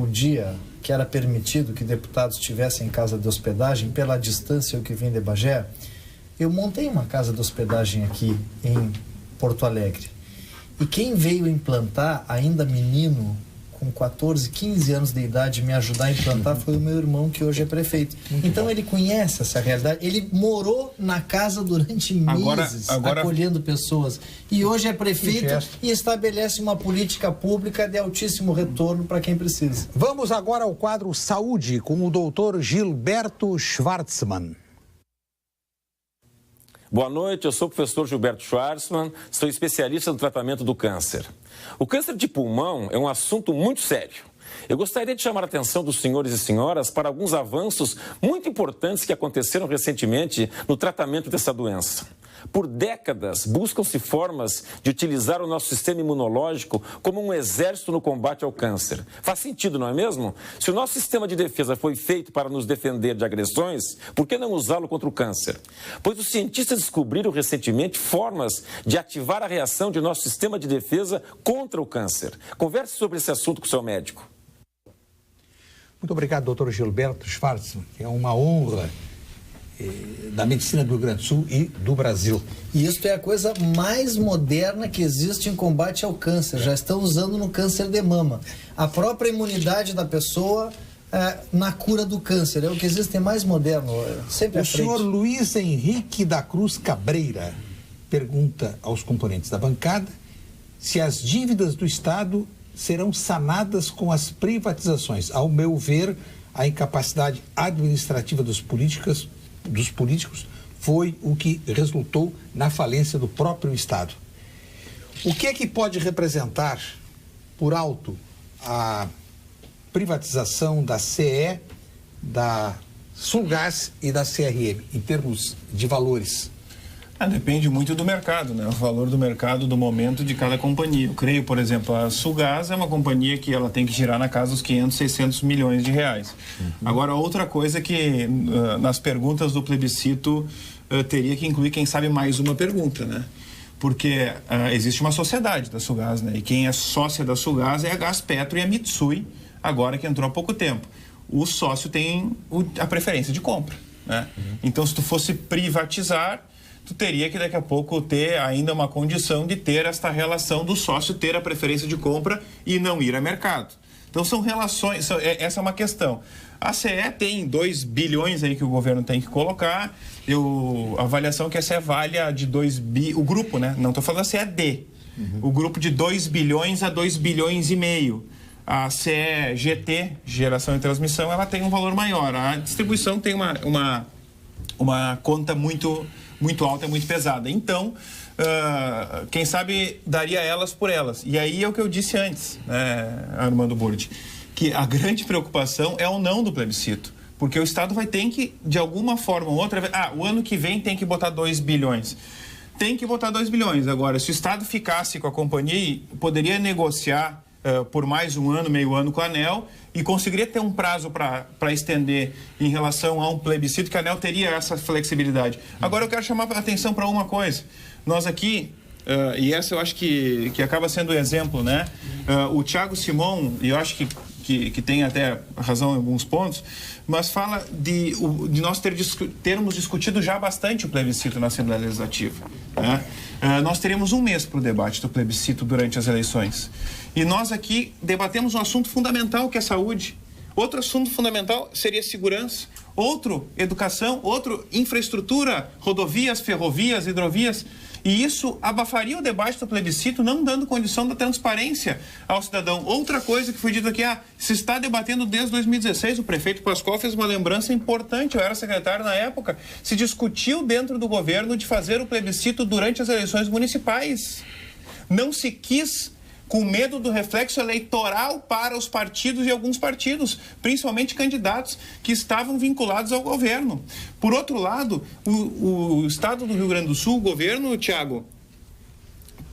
que era permitido que deputados estivessem em casa de hospedagem, pela distância eu que vim de Bagé, eu montei uma casa de hospedagem aqui em Porto Alegre. E quem veio implantar, ainda menino, com 14, 15 anos de idade, me ajudar a implantar foi o meu irmão, que hoje é prefeito. Então ele conhece essa realidade. Ele morou na casa durante meses, acolhendo pessoas. E hoje é prefeito e estabelece uma política pública de altíssimo retorno para quem precisa. Vamos agora ao quadro Saúde, com o doutor Gilberto Schwartzmann. Boa noite, eu sou o professor Gilberto Schwartzmann, sou especialista no tratamento do câncer. O câncer de pulmão é um assunto muito sério. Eu gostaria de chamar a atenção dos senhores e senhoras para alguns avanços muito importantes que aconteceram recentemente no tratamento dessa doença. Por décadas, buscam-se formas de utilizar o nosso sistema imunológico como um exército no combate ao câncer. Faz sentido, não é mesmo? Se o nosso sistema de defesa foi feito para nos defender de agressões, por que não usá-lo contra o câncer? Pois os cientistas descobriram recentemente formas de ativar a reação de nosso sistema de defesa contra o câncer. Converse sobre esse assunto com o seu médico. Muito obrigado, doutor Gilberto Schwartzmann. É uma honra da medicina do Rio Grande do Sul e do Brasil. E isso é a coisa mais moderna que existe em combate ao câncer. Já estão usando no câncer de mama. A própria imunidade da pessoa na cura do câncer. É o que existe mais moderno. Sempre o senhor Luiz Henrique da Cruz Cabreira pergunta aos componentes da bancada se as dívidas do Estado serão sanadas com as privatizações. Ao meu ver, a incapacidade administrativa dos políticos foi o que resultou na falência do próprio Estado. O que é que pode representar, por alto, a privatização da CE, da Sulgás e da CRM, em termos de valores? Depende muito do mercado, né? O valor do mercado do momento de cada companhia. Eu creio, por exemplo, a Sulgás é uma companhia que ela tem que girar na casa dos 500, 600 milhões de reais. Agora, outra coisa que nas perguntas do plebiscito teria que incluir, quem sabe, mais uma pergunta, né? Porque existe uma sociedade da Sulgás, né? E quem é sócia da Sulgás é a Gaspetro e a Mitsui, agora que entrou há pouco tempo. O sócio tem a preferência de compra, né? Então, se tu fosse privatizar, tu teria que daqui a pouco ter ainda uma condição de ter esta relação do sócio ter a preferência de compra e não ir a mercado. Então são relações, essa é uma questão. A CE tem 2 bilhões aí que o governo tem que colocar, a avaliação que a CE valha de 2 bi, o grupo, né? Não estou falando da CED, o grupo de 2 bilhões a 2 bilhões e meio. A CE GT, geração e transmissão, ela tem um valor maior. A distribuição tem uma conta muito muito alta, é muito pesada. Então, quem sabe daria elas por elas. E aí é o que eu disse antes, Armando Burdi, que a grande preocupação é o não do plebiscito. Porque o Estado vai ter que, de alguma forma ou outra... o ano que vem tem que botar 2 bilhões. Tem que botar 2 bilhões. Agora, se o Estado ficasse com a companhia, poderia negociar por mais um ano, meio ano com a ANEEL e conseguiria ter um prazo para estender em relação a um plebiscito, que a ANEEL teria essa flexibilidade. Agora, eu quero chamar a atenção para uma coisa. Nós aqui... e essa eu acho que acaba sendo o exemplo, né? O Thiago Simon, e eu acho que tem até razão em alguns pontos, mas fala de nós termos discutido já bastante o plebiscito na Assembleia Legislativa, né? Nós teríamos um mês para o debate do plebiscito durante as eleições. E nós aqui debatemos um assunto fundamental, que é saúde. Outro assunto fundamental seria segurança. Outro, educação. Outro, infraestrutura, rodovias, ferrovias, hidrovias. E isso abafaria o debate do plebiscito, não dando condição da transparência ao cidadão. Outra coisa que foi dito aqui, se está debatendo desde 2016, o prefeito Pascoal fez uma lembrança importante, eu era secretário na época, se discutiu dentro do governo de fazer o plebiscito durante as eleições municipais. Não se quis, com medo do reflexo eleitoral para os partidos e alguns partidos, principalmente candidatos que estavam vinculados ao governo. Por outro lado, o Estado do Rio Grande do Sul, o governo, Thiago,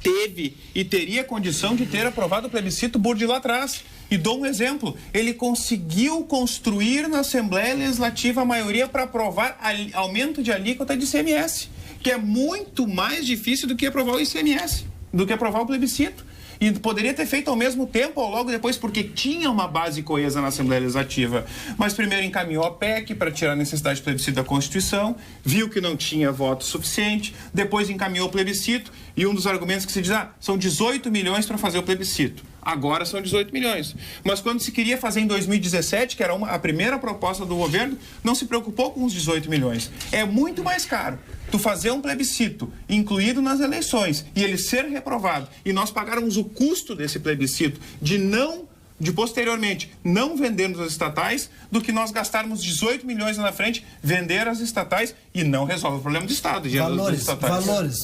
teve e teria condição de ter aprovado o plebiscito Burdi lá atrás. E dou um exemplo, ele conseguiu construir na Assembleia Legislativa a maioria para aprovar aumento de alíquota de ICMS, que é muito mais difícil do que aprovar o ICMS, do que aprovar o plebiscito. E poderia ter feito ao mesmo tempo ou logo depois, porque tinha uma base coesa na Assembleia Legislativa. Mas primeiro encaminhou a PEC para tirar a necessidade de plebiscito da Constituição, viu que não tinha voto suficiente, depois encaminhou o plebiscito e um dos argumentos que se diz, são 18 milhões para fazer o plebiscito. Agora são 18 milhões. Mas quando se queria fazer em 2017, que era a primeira proposta do governo, não se preocupou com os 18 milhões. É muito mais caro tu fazer um plebiscito incluído nas eleições e ele ser reprovado e nós pagarmos o custo desse plebiscito de posteriormente não vendermos as estatais, do que nós gastarmos 18 milhões lá na frente, vender as estatais e não resolve o problema do Estado.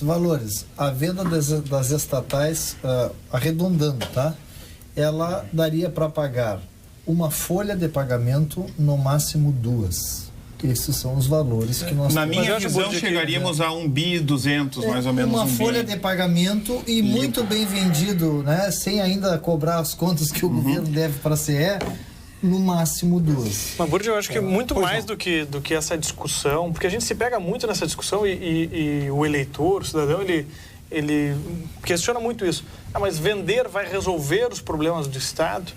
Valores. A venda das estatais, arredondando, tá? Ela daria para pagar uma folha de pagamento, no máximo 2. Esses são os valores que nós... Na minha visão, chegaríamos a 1.2 bi, mais ou menos. Uma folha de pagamento e muito bem vendido, né? Sem ainda cobrar as contas que o governo deve para a CE, no máximo 2. Mas, Burdi, eu acho que muito mais do que essa discussão, porque a gente se pega muito nessa discussão e o eleitor, o cidadão, ele questiona muito isso. Mas vender vai resolver os problemas do Estado?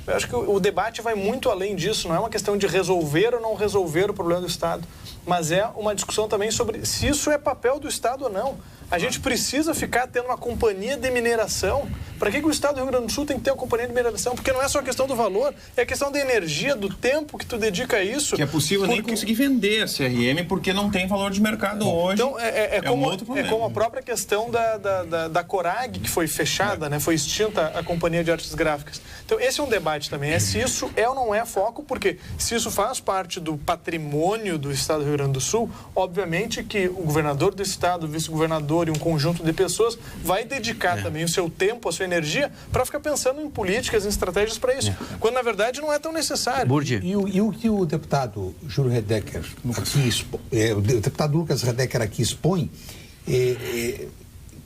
Eu acho que o debate vai muito além disso, não é uma questão de resolver ou não resolver o problema do Estado, mas é uma discussão também sobre se isso é papel do Estado ou não. A gente precisa ficar tendo uma companhia de mineração. Para que o Estado do Rio Grande do Sul tem que ter uma companhia de mineração? Porque não é só a questão do valor, é a questão da energia, do tempo que tu dedica a isso. Que é possível nem conseguir vender a CRM porque não tem valor de mercado hoje. Então, é como a própria questão da Corag, que foi fechada, né? Foi extinta a Companhia de Artes Gráficas. Então, esse é um debate também. Se isso é ou não é foco, porque se isso faz parte do patrimônio do Estado do Rio Grande do Sul, obviamente que o governador do Estado, o vice-governador e um conjunto de pessoas vai dedicar também o seu tempo, a sua energia, para ficar pensando em políticas, em estratégias para isso. Quando, na verdade, não é tão necessário. Burdi. E o que o deputado Júlio Redecker, o deputado Lucas Redecker aqui expõe,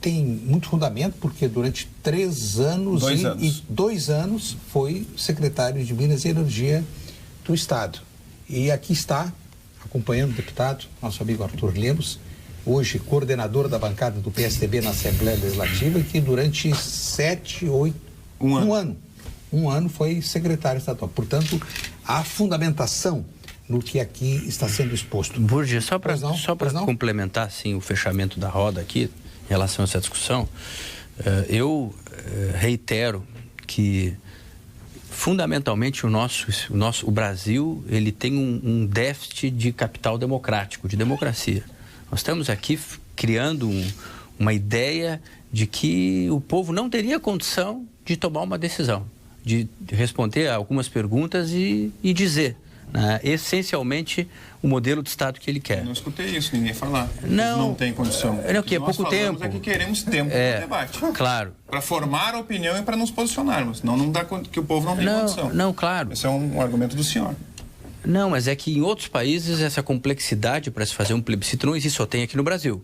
tem muito fundamento, porque durante 3 anos e 2 anos foi secretário de Minas e Energia do Estado. E aqui está, acompanhando o deputado, nosso amigo Arthur Lemos, hoje coordenador da bancada do PSDB na Assembleia Legislativa, que durante 1 ano foi secretário estadual. Portanto, há fundamentação no que aqui está sendo exposto. Burdi, só para complementar assim, o fechamento da roda aqui, em relação a essa discussão, eu reitero que fundamentalmente o Brasil ele tem um déficit de capital democrático, de democracia. Nós estamos aqui criando uma ideia de que o povo não teria condição de tomar uma decisão, de responder a algumas perguntas e dizer, né, essencialmente o modelo de Estado que ele quer. Eu não escutei isso, ninguém falar. Não tem condição. É que é pouco tempo. É que queremos tempo para o debate. Claro. Para formar a opinião e para nos posicionarmos. Senão não dá que o povo não tem condição. Não, claro. Esse é um argumento do senhor. Não, mas é que em outros países essa complexidade para se fazer um plebiscito não existe, só tem aqui no Brasil.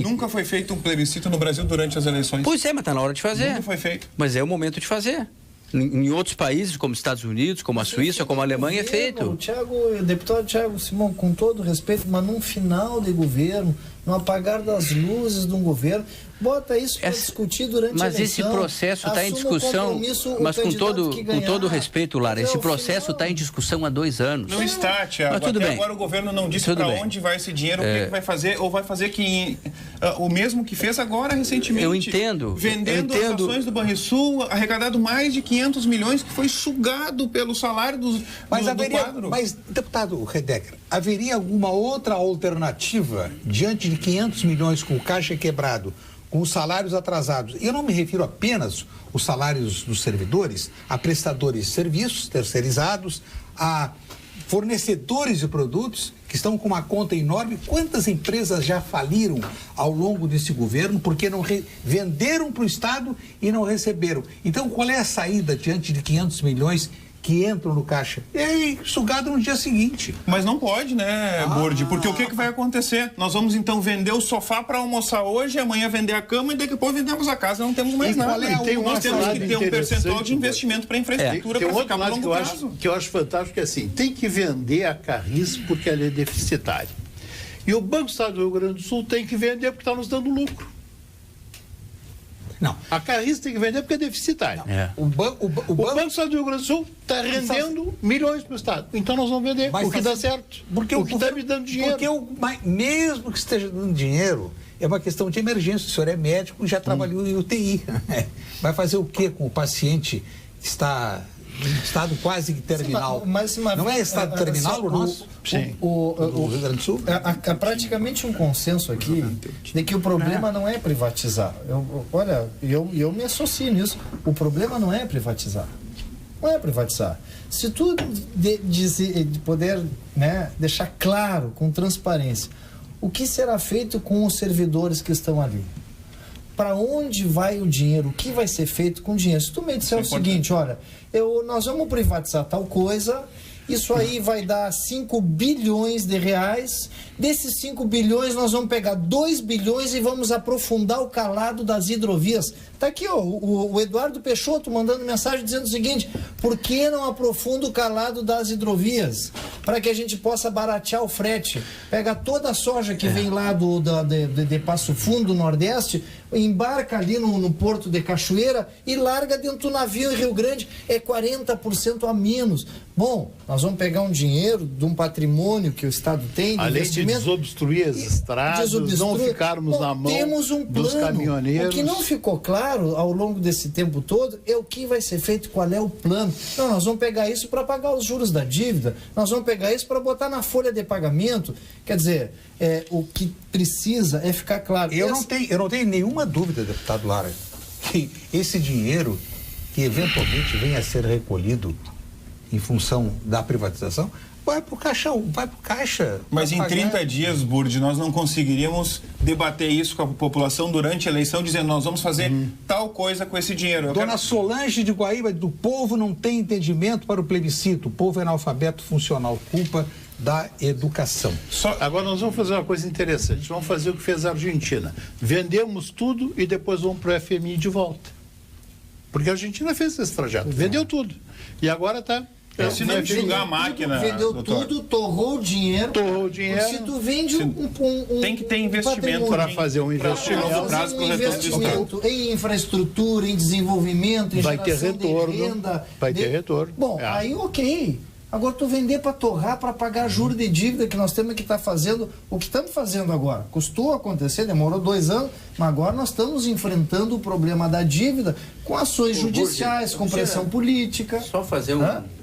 Nunca foi feito um plebiscito no Brasil durante as eleições. Pois é, mas está na hora de fazer. Nunca foi feito. Mas é o momento de fazer. Em outros países, como Estados Unidos, como a Suíça, como a Alemanha, é feito. O deputado Thiago Simão, com todo respeito, mas num final de governo, no apagar das luzes de um governo, bota isso para discutir durante a eleição. Mas esse processo está em discussão, mas com todo respeito, Lara, esse processo está em discussão há 2 anos. Não está, Thiago. Até bem. Agora o governo não disse para onde vai esse dinheiro, o que vai fazer, ou vai fazer o mesmo que fez agora recentemente. Eu entendo. Vendendo as ações do Banrisul, arrecadado mais de 500 milhões, que foi sugado pelo salário do quadro. Mas, deputado Redecker, haveria alguma outra alternativa diante de 500 milhões com o caixa quebrado, com os salários atrasados? Eu não me refiro apenas aos salários dos servidores, a prestadores de serviços terceirizados, a fornecedores de produtos que estão com uma conta enorme. Quantas empresas já faliram ao longo desse governo porque não venderam para o Estado e não receberam? Então, qual é a saída diante de 500 milhões que entram no caixa? E aí, sugado no dia seguinte. Mas não pode, né, Burdi? Porque o que vai acontecer? Nós vamos então vender o sofá para almoçar hoje, amanhã vender a cama e daqui a pouco vendemos a casa, não temos mais nada. Nós temos que ter um percentual de investimento para infraestrutura para ficar no longo prazo. Que eu acho fantástico é assim, tem que vender a Carris porque ela é deficitária. E o Banco do Estado do Rio Grande do Sul tem que vender porque está nos dando lucro. Não. A Carris tem que vender porque é deficitária. O Banco do Estado do Rio Grande do Sul está rendendo milhões para o Estado. Então nós vamos vender, porque dá certo. Porque o que está me dando dinheiro. Porque mesmo que esteja dando dinheiro, é uma questão de emergência. O senhor é médico e já trabalhou em UTI. Vai fazer o quê com o paciente que está em estado quase terminal? Não é estado terminal o nosso? Sim. O Rio Grande do Sul? Há praticamente um consenso aqui de que o problema não é privatizar. Eu me associo nisso. O problema não é privatizar. Não é privatizar. Se tu de poder, né, deixar claro, com transparência, o que será feito com os servidores que estão ali? Para onde vai o dinheiro? O que vai ser feito com o dinheiro? Se tu me disser o seguinte, olha, nós vamos privatizar tal coisa, isso aí vai dar 5 bilhões de reais, desses 5 bilhões nós vamos pegar 2 bilhões e vamos aprofundar o calado das hidrovias. Tá aqui, ó, o Eduardo Peixoto mandando mensagem dizendo o seguinte: por que não aprofunda o calado das hidrovias? Para que a gente possa baratear o frete. Pega toda a soja que vem lá de Passo Fundo, do Nordeste, embarca ali no porto de Cachoeira e larga dentro do navio em Rio Grande. É 40% a menos. Bom, nós vamos pegar um dinheiro de um patrimônio que o Estado tem, de além investimento, de desobstruir as estradas, não ficarmos na mão temos um plano. dos caminhoneiros. O que não ficou claro ao longo desse tempo todo é o que vai ser feito, qual é o plano. Não, nós vamos pegar isso para pagar os juros da dívida, nós vamos pegar isso para botar na folha de pagamento. Quer dizer, o que precisa é ficar claro. Eu não tenho nenhuma dúvida, deputado Lara, que esse dinheiro que eventualmente venha a ser recolhido em função da privatização vai para o caixa. Mas em 30 dias, Burdi, nós não conseguiríamos debater isso com a população durante a eleição, dizendo nós vamos fazer tal coisa com esse dinheiro. Dona Solange de Guaíba, do povo não tem entendimento para o plebiscito, o povo é analfabeto funcional, culpa da educação. Agora nós vamos fazer uma coisa interessante, vamos fazer o que fez a Argentina. Vendemos tudo e depois vamos para o FMI de volta. Porque a Argentina fez esse trajeto, vendeu tudo. E agora está... Se não enxugar a máquina, vendeu tudo, torrou o dinheiro. Se tu vende tem que ter investimento para fazer um investimento em infraestrutura, em desenvolvimento, em geração de renda. Vai ter retorno. Bom, aí ok. Agora tu vender para torrar, para pagar juros de dívida, que nós temos que estar fazendo o que estamos fazendo agora. Custou acontecer, demorou 2 anos, mas agora nós estamos enfrentando o problema da dívida com ações judiciais, com pressão política. Só fazer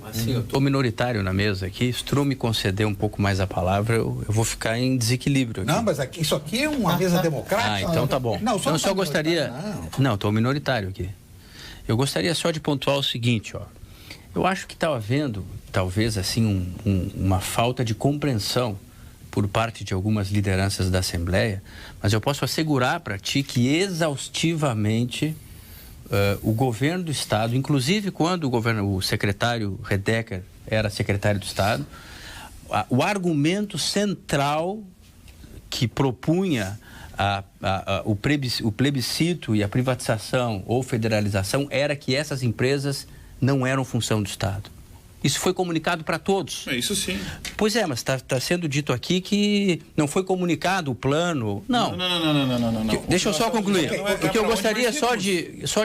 assim, eu estou minoritário na mesa aqui, se tu me conceder um pouco mais a palavra, eu vou ficar em desequilíbrio aqui. Não, mas isso aqui é uma mesa democrática. Então tá bom. Não, eu só gostaria... Não, estou minoritário aqui. Eu gostaria só de pontuar o seguinte, ó. Eu acho que está havendo, talvez, assim, uma falta de compreensão por parte de algumas lideranças da Assembleia, mas eu posso assegurar para ti que exaustivamente o governo do Estado, inclusive quando o secretário Redeker era secretário do Estado, o argumento central que propunha o plebiscito e a privatização ou federalização era que essas empresas não eram função do Estado. Isso foi comunicado para todos. Isso sim. Pois é, mas está sendo dito aqui que não foi comunicado o plano. Não. Não. Deixa eu só concluir. O que eu gostaria só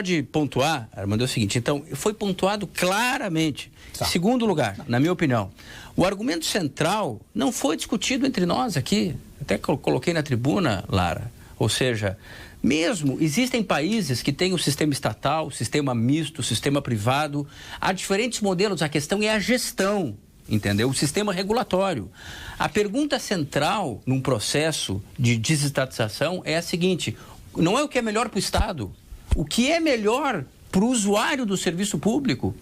de pontuar, Armando, é o seguinte. Então, foi pontuado claramente. Tá. Segundo lugar, na minha opinião, o argumento central não foi discutido entre nós aqui. Até que eu coloquei na tribuna, Lara. Ou seja, mesmo existem países que têm o sistema estatal, o sistema misto, o sistema privado. Há diferentes modelos. A questão é a gestão, entendeu? O sistema regulatório. A pergunta central num processo de desestatização é a seguinte: não é o que é melhor para o Estado, o que é melhor para o usuário do serviço público.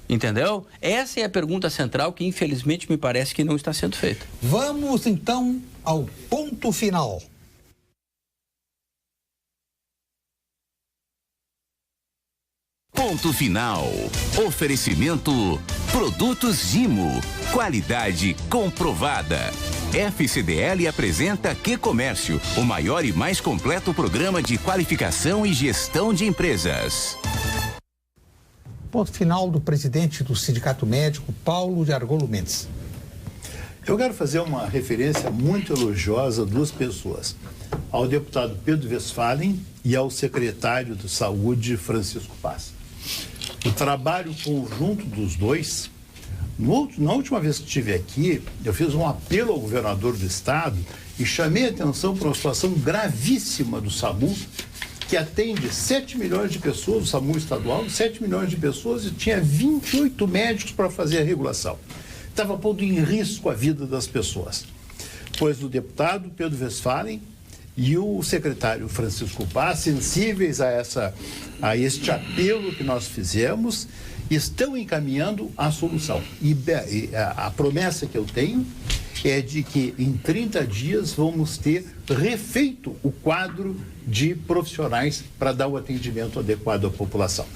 Entendeu? Essa é a pergunta central que, infelizmente, me parece que não está sendo feita. Vamos, então, ao ponto final. Ponto final. Oferecimento: Produtos Gimo. Qualidade comprovada. FCDL apresenta QComércio, o maior e mais completo programa de qualificação e gestão de empresas. Ponto final do presidente do Sindicato Médico, Paulo de Argolo Mendes. Eu quero fazer uma referência muito elogiosa a duas pessoas, ao deputado Pedro Westphalen e ao secretário de Saúde, Francisco Paz. O trabalho conjunto dos dois, na última vez que estive aqui, eu fiz um apelo ao governador do estado e chamei a atenção para uma situação gravíssima do SAMU, que atende 7 milhões de pessoas, o SAMU estadual, 7 milhões de pessoas, e tinha 28 médicos para fazer a regulação. Estava pondo em risco a vida das pessoas. Pois o deputado Pedro Westphalen e o secretário Francisco Paz, sensíveis a este apelo que nós fizemos, estão encaminhando a solução. E a promessa que eu tenho é de que em 30 dias vamos ter refeito o quadro de profissionais para dar o atendimento adequado à população.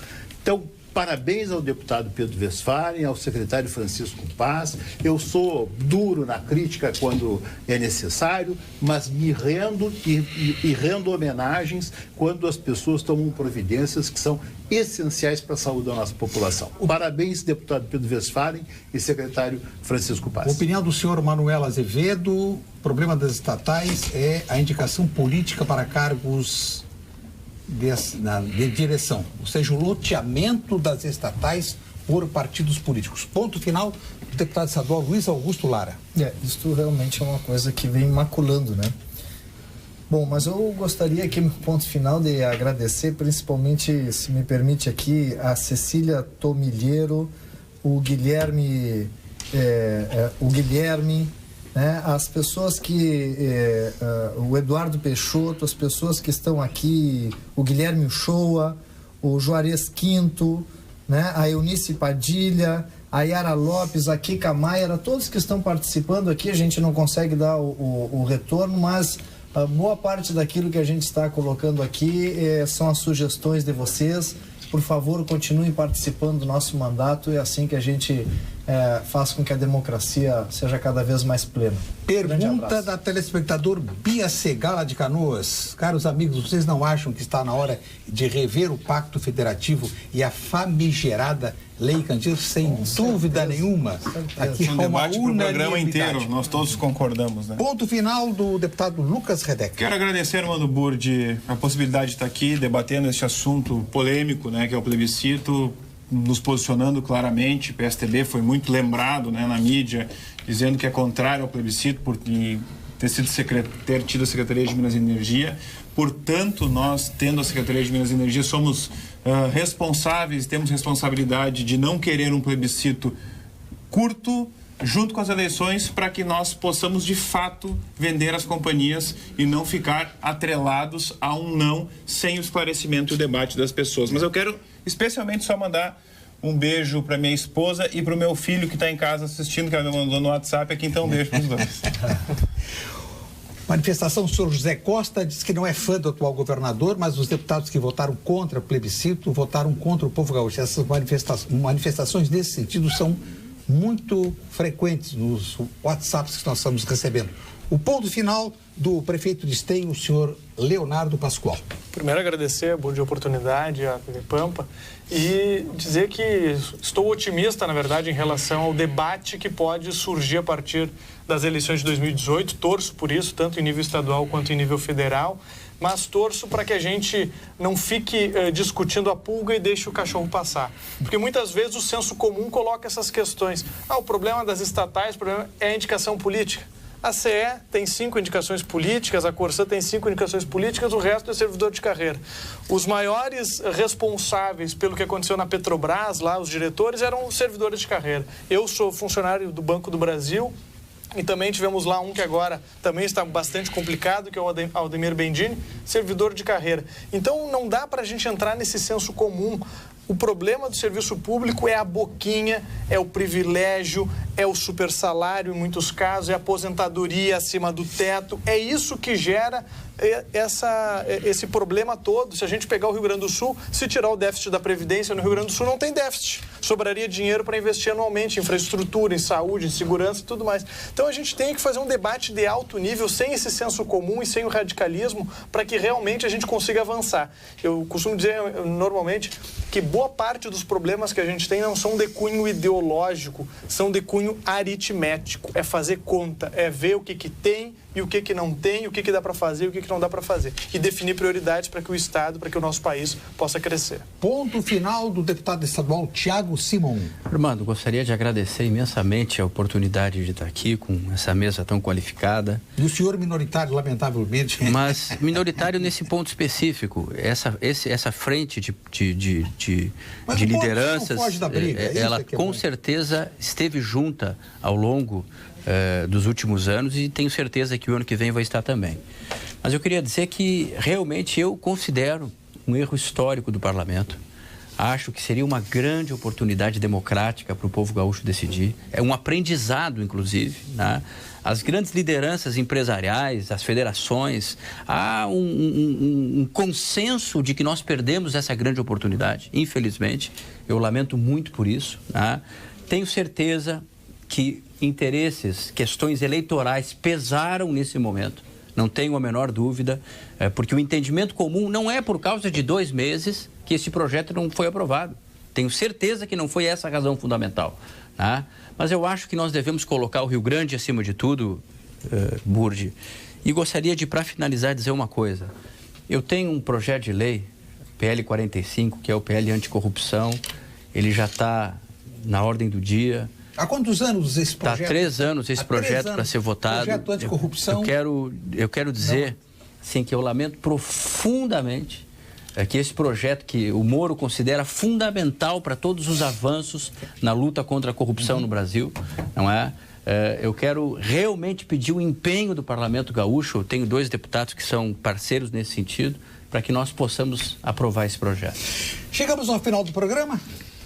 Então, parabéns ao deputado Pedro Westphalen, ao secretário Francisco Paz. Eu sou duro na crítica quando é necessário, mas me rendo e rendo homenagens quando as pessoas tomam providências que são essenciais para a saúde da nossa população. Parabéns, deputado Pedro Westphalen e secretário Francisco Paz. Opinião do senhor Manuel Azevedo: o problema das estatais é a indicação política para cargos de direção, ou seja, o loteamento das estatais por partidos políticos. Ponto final do deputado estadual Luiz Augusto Lara. Isso realmente é uma coisa que vem maculando, né? Bom, mas eu gostaria aqui no ponto final de agradecer, principalmente, se me permite aqui, a Cecília Tomilheiro, o Guilherme, né, as pessoas que, o Eduardo Peixoto, as pessoas que estão aqui, o Guilherme Uchoa, o Juarez Quinto, né, a Eunice Padilha, a Yara Lopes, a Kika Maia, todos que estão participando aqui. A gente não consegue dar o retorno, mas boa parte daquilo que a gente está colocando aqui são as sugestões de vocês. Por favor, continuem participando do nosso mandato. É assim que a gente faz com que a democracia seja cada vez mais plena. Pergunta da telespectador Bia Segala de Canoas. Caros amigos, vocês não acham que está na hora de rever o Pacto Federativo e a famigerada Lei Candir? Sem dúvida nenhuma. Aqui é um debate para o programa inteiro, nós todos concordamos, né? Ponto final do deputado Lucas Redeker. Quero agradecer, Armando Burdi, a possibilidade de estar aqui debatendo este assunto polêmico, né, que é o plebiscito, nos posicionando claramente. O PSTB foi muito lembrado, né, na mídia, dizendo que é contrário ao plebiscito por ter tido a Secretaria de Minas e Energia. Portanto, nós, tendo a Secretaria de Minas e Energia, somos responsáveis, temos responsabilidade de não querer um plebiscito curto, junto com as eleições, para que nós possamos, de fato, vender as companhias e não ficar atrelados a um não sem o esclarecimento e o debate das pessoas. Mas eu quero especialmente só mandar Um beijo para minha esposa e para o meu filho que está em casa assistindo, que ela me mandou no WhatsApp aqui, então um beijo para os dois. Manifestação, o senhor José Costa diz que não é fã do atual governador, mas os deputados que votaram contra o plebiscito votaram contra o povo gaúcho. Essas manifestações nesse sentido são muito frequentes nos WhatsApps que nós estamos recebendo. O ponto final do prefeito de Esteio, o senhor Leonardo Pascoal. Primeiro, agradecer a boa oportunidade à TV Pampa e dizer que estou otimista, na verdade, em relação ao debate que pode surgir a partir das eleições de 2018. Torço por isso, tanto em nível estadual quanto em nível federal, mas torço para que a gente não fique discutindo a pulga e deixe o cachorro passar. Porque muitas vezes o senso comum coloca essas questões. O problema das estatais, o problema é a indicação política. A CE tem 5 indicações políticas, a Corsã tem 5 indicações políticas, o resto é servidor de carreira. Os maiores responsáveis pelo que aconteceu na Petrobras, lá, os diretores, eram servidores de carreira. Eu sou funcionário do Banco do Brasil e também tivemos lá um que agora também está bastante complicado, que é o Aldemir Bendini, servidor de carreira. Então não dá para a gente entrar nesse senso comum. O problema do serviço público é a boquinha, é o privilégio, é o super salário em muitos casos, é a aposentadoria acima do teto. É isso que gera esse problema todo. Se a gente pegar o Rio Grande do Sul, se tirar o déficit da Previdência, no Rio Grande do Sul não tem déficit. Sobraria dinheiro para investir anualmente em infraestrutura, em saúde, em segurança e tudo mais. Então a gente tem que fazer um debate de alto nível, sem esse senso comum e sem o radicalismo, para que realmente a gente consiga avançar. Eu costumo dizer normalmente que boa parte dos problemas que a gente tem não são de cunho ideológico, são de cunho aritmético. É fazer conta, é ver o que tem e o que não tem, o que dá para fazer e o que não dá para fazer. E definir prioridades para que o Estado, para que o nosso país possa crescer. Ponto final do deputado estadual Tiago Simon. Armando, gostaria de agradecer imensamente a oportunidade de estar aqui com essa mesa tão qualificada. E o senhor minoritário, lamentavelmente. Mas minoritário nesse ponto específico. Essa frente de lideranças, foge da briga, ela com certeza esteve junta ao longo dos últimos anos e tenho certeza que o ano que vem vai estar também. Mas eu queria dizer que realmente eu considero um erro histórico do parlamento. Acho que seria uma grande oportunidade democrática para o povo gaúcho decidir. É um aprendizado, inclusive, né? As grandes lideranças empresariais, as federações, há um consenso de que nós perdemos essa grande oportunidade. Infelizmente, eu lamento muito por isso, né? Tenho certeza que interesses, questões eleitorais pesaram nesse momento. Não tenho a menor dúvida, porque o entendimento comum não é por causa de 2 meses que esse projeto não foi aprovado. Tenho certeza que não foi essa a razão fundamental, né? Mas eu acho que nós devemos colocar o Rio Grande acima de tudo, Burdi. E gostaria de, para finalizar, dizer uma coisa. Eu tenho um projeto de lei, PL 45, que é o PL anticorrupção. Ele já está na ordem do dia. Há quantos anos esse projeto? Está há 3 anos esse projeto para ser votado. Projeto anticorrupção. Eu quero dizer assim, que eu lamento profundamente que esse projeto que o Moro considera fundamental para todos os avanços na luta contra a corrupção no Brasil, não é? Eu quero realmente pedir o empenho do Parlamento Gaúcho. Eu tenho 2 deputados que são parceiros nesse sentido, para que nós possamos aprovar esse projeto. Chegamos ao final do programa.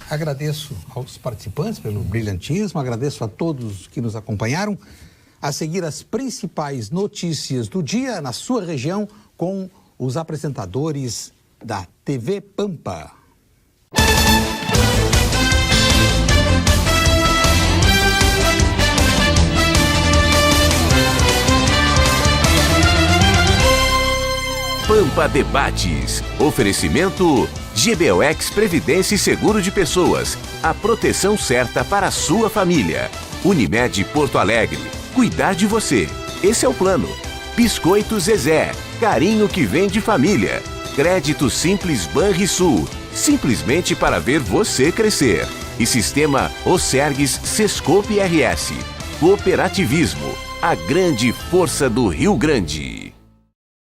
Agradeço aos participantes pelo brilhantismo, agradeço a todos que nos acompanharam. A seguir, as principais notícias do dia na sua região com os apresentadores da TV Pampa. Pampa Debates. Oferecimento GBOX Previdência e Seguro de Pessoas. A proteção certa para a sua família. Unimed Porto Alegre. Cuidar de você. Esse é o plano. Biscoito Zezé. Carinho que vem de família. Crédito Simples Banrisul. Simplesmente para ver você crescer. E Sistema Osergues Sescope RS. Cooperativismo. A grande força do Rio Grande.